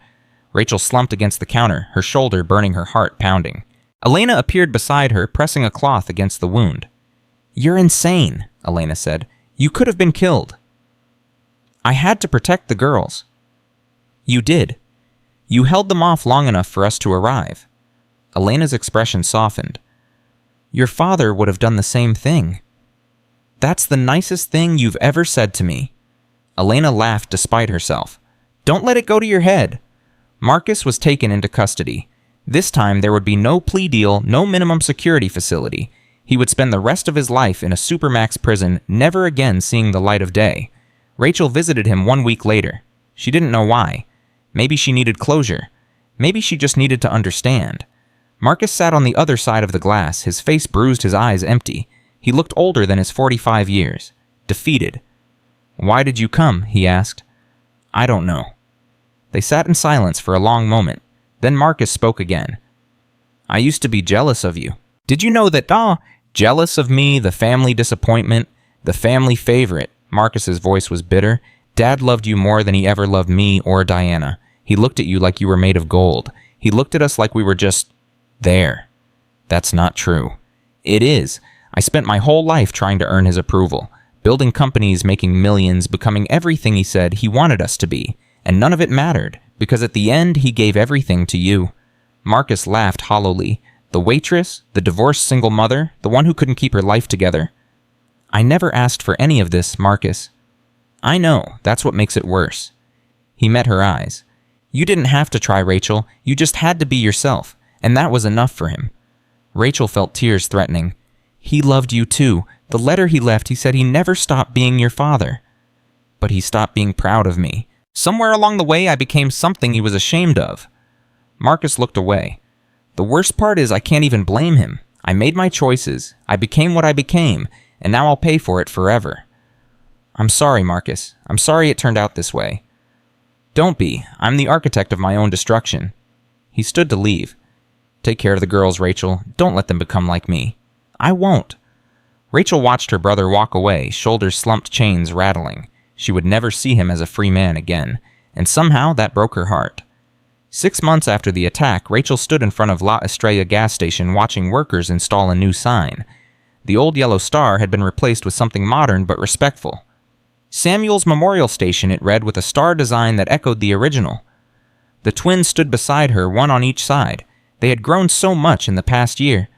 Rachel slumped against the counter, her shoulder burning, her heart pounding. Elena appeared beside her, pressing a cloth against the wound. You're insane, Elena said. You could have been killed. I had to protect the girls. You did. You held them off long enough for us to arrive. Elena's expression softened. Your father would have done the same thing. That's the nicest thing you've ever said to me. Elena laughed despite herself. Don't let it go to your head. Marcus was taken into custody. This time there would be no plea deal, no minimum security facility. He would spend the rest of his life in a supermax prison, never again seeing the light of day. Rachel visited him 1 week later. She didn't know why. Maybe she needed closure. Maybe she just needed to understand. Marcus sat on the other side of the glass, his face bruised, his eyes empty. He looked older than his 45 years. Defeated. Why did you come? He asked. I don't know. They sat in silence for a long moment. Then Marcus spoke again. I used to be jealous of you. Did you know that, jealous of me, the family disappointment, the family favorite? Marcus's voice was bitter. Dad loved you more than he ever loved me or Diana. He looked at you like you were made of gold. He looked at us like we were just there. That's not true. It is. I spent my whole life trying to earn his approval, building companies, making millions, becoming everything he said he wanted us to be, and none of it mattered, because at the end he gave everything to you. Marcus laughed hollowly. The waitress, the divorced single mother, the one who couldn't keep her life together. I never asked for any of this, Marcus. I know, that's what makes it worse. He met her eyes. You didn't have to try, Rachel. You just had to be yourself, and that was enough for him. Rachel felt tears threatening. He loved you too. The letter he left, he said he never stopped being your father. But he stopped being proud of me. Somewhere along the way, I became something he was ashamed of. Marcus looked away. The worst part is I can't even blame him. I made my choices. I became what I became, and now I'll pay for it forever. I'm sorry, Marcus. I'm sorry it turned out this way. Don't be. I'm the architect of my own destruction. He stood to leave. Take care of the girls, Rachel. Don't let them become like me. I won't. Rachel watched her brother walk away, shoulders slumped, chains rattling. She would never see him as a free man again, and somehow that broke her heart. 6 months after the attack, Rachel stood in front of La Estrella gas station watching workers install a new sign. The old yellow star had been replaced with something modern but respectful. Samuel's Memorial Station, it read, with a star design that echoed the original. The twins stood beside her, one on each side. They had grown so much in the past year.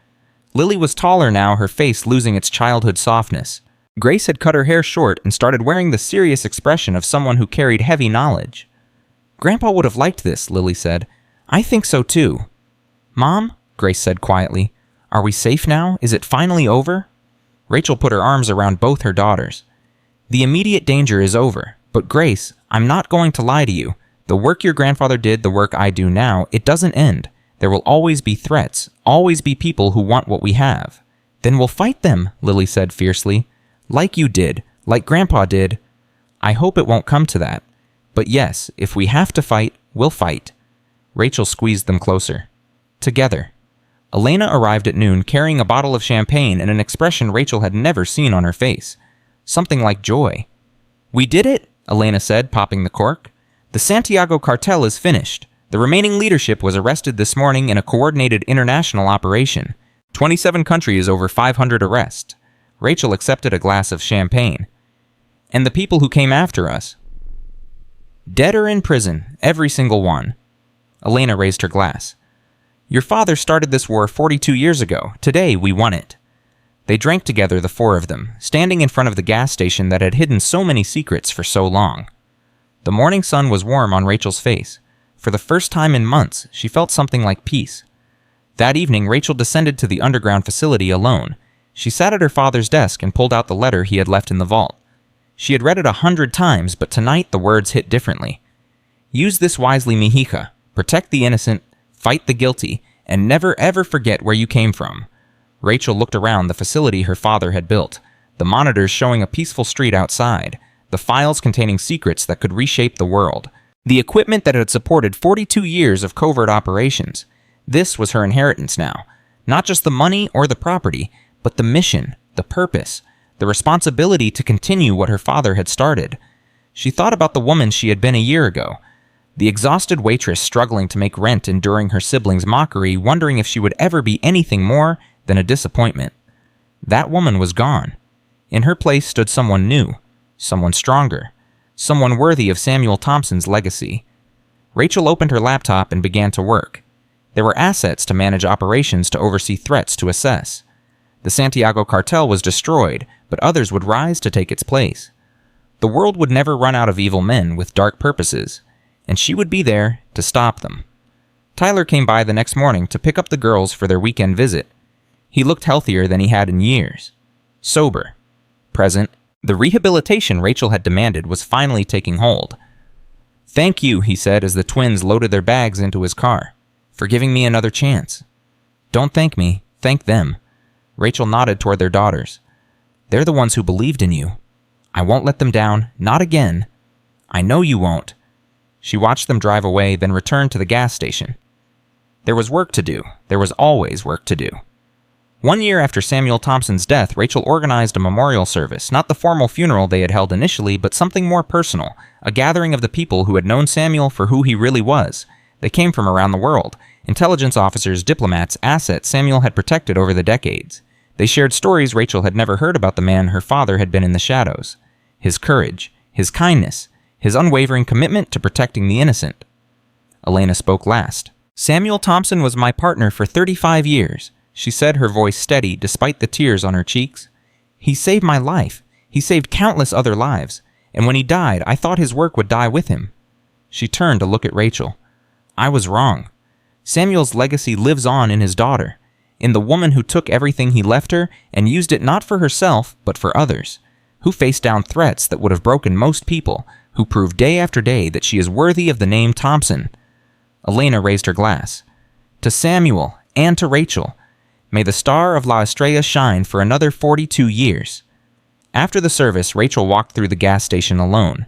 Lily was taller now, her face losing its childhood softness. Grace had cut her hair short and started wearing the serious expression of someone who carried heavy knowledge. Grandpa would have liked this, Lily said. I think so too. Mom, Grace said quietly, are we safe now? Is it finally over? Rachel put her arms around both her daughters. The immediate danger is over, but Grace, I'm not going to lie to you. The work your grandfather did, the work I do now, it doesn't end. There will always be threats, always be people who want what we have. Then we'll fight them, Lily said fiercely. Like you did, like Grandpa did. I hope it won't come to that. But yes, if we have to fight, we'll fight. Rachel squeezed them closer. Together. Elena arrived at noon carrying a bottle of champagne and an expression Rachel had never seen on her face. Something like joy. We did it, Elena said, popping the cork. The Santiago cartel is finished. The remaining leadership was arrested this morning in a coordinated international operation. 27 countries, over 500 arrests. Rachel accepted a glass of champagne. And the people who came after us? Dead or in prison, every single one. Elena raised her glass. Your father started this war 42 years ago. Today we won it. They drank together, the four of them, standing in front of the gas station that had hidden so many secrets for so long. The morning sun was warm on Rachel's face. For the first time in months, she felt something like peace. That evening, Rachel descended to the underground facility alone. She sat at her father's desk and pulled out the letter he had left in the vault. She had read it 100 times, but tonight the words hit differently. Use this wisely, mija. Protect the innocent, fight the guilty, and never ever forget where you came from. Rachel looked around the facility her father had built, the monitors showing a peaceful street outside, the files containing secrets that could reshape the world, the equipment that had supported 42 years of covert operations. This was her inheritance now. Not just the money or the property, but the mission, the purpose, the responsibility to continue what her father had started. She thought about the woman she had been a year ago, the exhausted waitress struggling to make rent enduring her siblings' mockery, wondering if she would ever be anything more than a disappointment. That woman was gone. In her place stood someone new, someone stronger, someone worthy of Samuel Thompson's legacy. Rachel opened her laptop and began to work. There were assets to manage operations, to oversee threats, to assess. The Santiago cartel was destroyed, but others would rise to take its place. The world would never run out of evil men with dark purposes, and she would be there to stop them. Tyler came by the next morning to pick up the girls for their weekend visit. He looked healthier than he had in years. Sober. Present. The rehabilitation Rachel had demanded was finally taking hold. "Thank you," he said as the twins loaded their bags into his car, "for giving me another chance." "Don't thank me, thank them." Rachel nodded toward their daughters. "They're the ones who believed in you. I won't let them down, not again." "I know you won't." She watched them drive away, then returned to the gas station. There was work to do. There was always work to do. 1 year after Samuel Thompson's death, Rachel organized a memorial service, not the formal funeral they had held initially, but something more personal, a gathering of the people who had known Samuel for who he really was. They came from around the world, intelligence officers, diplomats, assets Samuel had protected over the decades. They shared stories Rachel had never heard about the man her father had been in the shadows. His courage, his kindness, his unwavering commitment to protecting the innocent. Elena spoke last. "Samuel Thompson was my partner for 35 years. She said, her voice steady despite the tears on her cheeks. "He saved my life. He saved countless other lives. And when he died, I thought his work would die with him." She turned to look at Rachel. "I was wrong. Samuel's legacy lives on in his daughter, in the woman who took everything he left her and used it not for herself, but for others, who faced down threats that would have broken most people, who proved day after day that she is worthy of the name Thompson." Elena raised her glass. "To Samuel and to Rachel, may the star of La Estrella shine for another 42 years. After the service, Rachel walked through the gas station alone.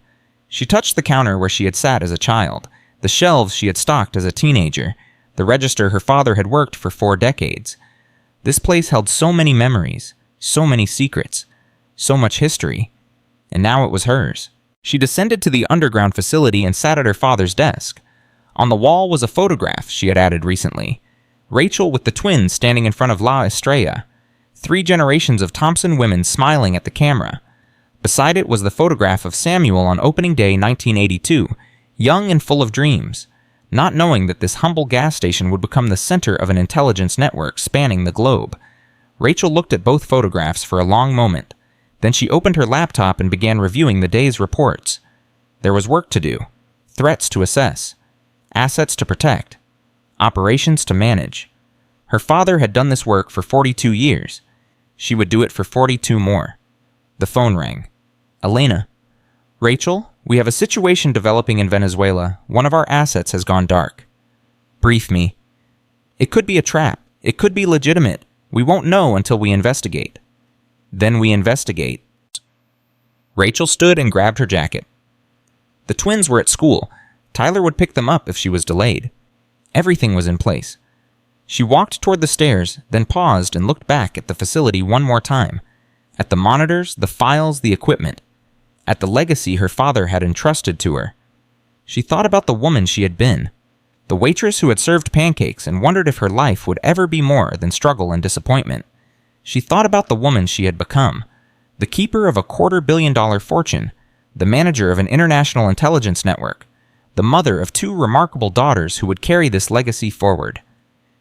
She touched the counter where she had sat as a child, the shelves she had stocked as a teenager, the register her father had worked for 4 decades. This place held so many memories, so many secrets, so much history, and now it was hers. She descended to the underground facility and sat at her father's desk. On the wall was a photograph she had added recently. Rachel with the twins standing in front of La Estrella. 3 generations of Thompson women smiling at the camera. Beside it was the photograph of Samuel on opening day 1982, young and full of dreams, not knowing that this humble gas station would become the center of an intelligence network spanning the globe. Rachel looked at both photographs for a long moment. Then she opened her laptop and began reviewing the day's reports. There was work to do, threats to assess, assets to protect, operations to manage. Her father had done this work for 42 years. She would do it for 42 more. The phone rang. "Elena." "Rachel, we have a situation developing in Venezuela. One of our assets has gone dark." "Brief me." "It could be a trap. It could be legitimate. We won't know until we investigate." "Then we investigate." Rachel stood and grabbed her jacket. The twins were at school. Tyler would pick them up if she was delayed. Everything was in place. She walked toward the stairs, then paused and looked back at the facility one more time. At the monitors, the files, the equipment. At the legacy her father had entrusted to her. She thought about the woman she had been. The waitress who had served pancakes and wondered if her life would ever be more than struggle and disappointment. She thought about the woman she had become. The keeper of a $250 million fortune. The manager of an international intelligence network. The mother of 2 remarkable daughters who would carry this legacy forward.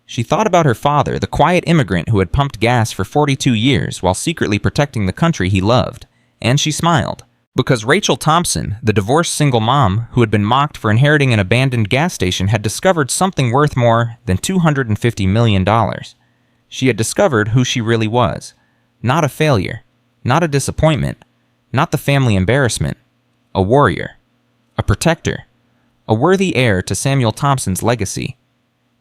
She thought about her father, the quiet immigrant who had pumped gas for 42 years while secretly protecting the country he loved. And she smiled. Because Rachel Thompson, the divorced single mom who had been mocked for inheriting an abandoned gas station, had discovered something worth more than $250 million. She had discovered who she really was. Not a failure. Not a disappointment. Not the family embarrassment. A warrior. A protector. A worthy heir to Samuel Thompson's legacy.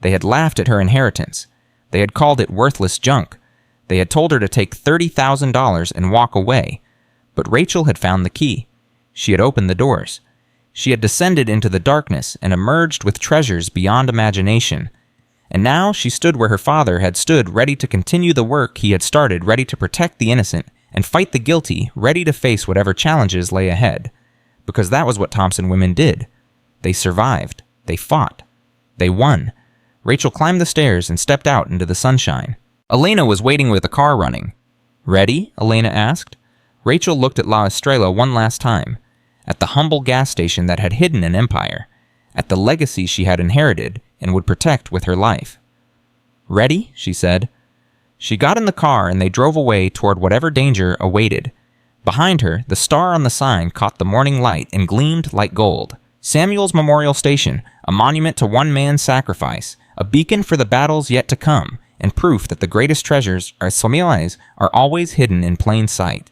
They had laughed at her inheritance. They had called it worthless junk. They had told her to take $30,000 and walk away, but Rachel had found the key. She had opened the doors. She had descended into the darkness and emerged with treasures beyond imagination. And now she stood where her father had stood, ready to continue the work he had started, ready to protect the innocent and fight the guilty, ready to face whatever challenges lay ahead. Because that was what Thompson women did. They survived. They fought. They won. Rachel climbed the stairs and stepped out into the sunshine. Elena was waiting with the car running. "Ready?" Elena asked. Rachel looked at La Estrella one last time, at the humble gas station that had hidden an empire, at the legacy she had inherited and would protect with her life. "Ready?" she said. She got in the car and they drove away toward whatever danger awaited. Behind her, the star on the sign caught the morning light and gleamed like gold. Samuel's Memorial Station, a monument to one man's sacrifice, a beacon for the battles yet to come, and proof that the greatest treasures are always hidden in plain sight.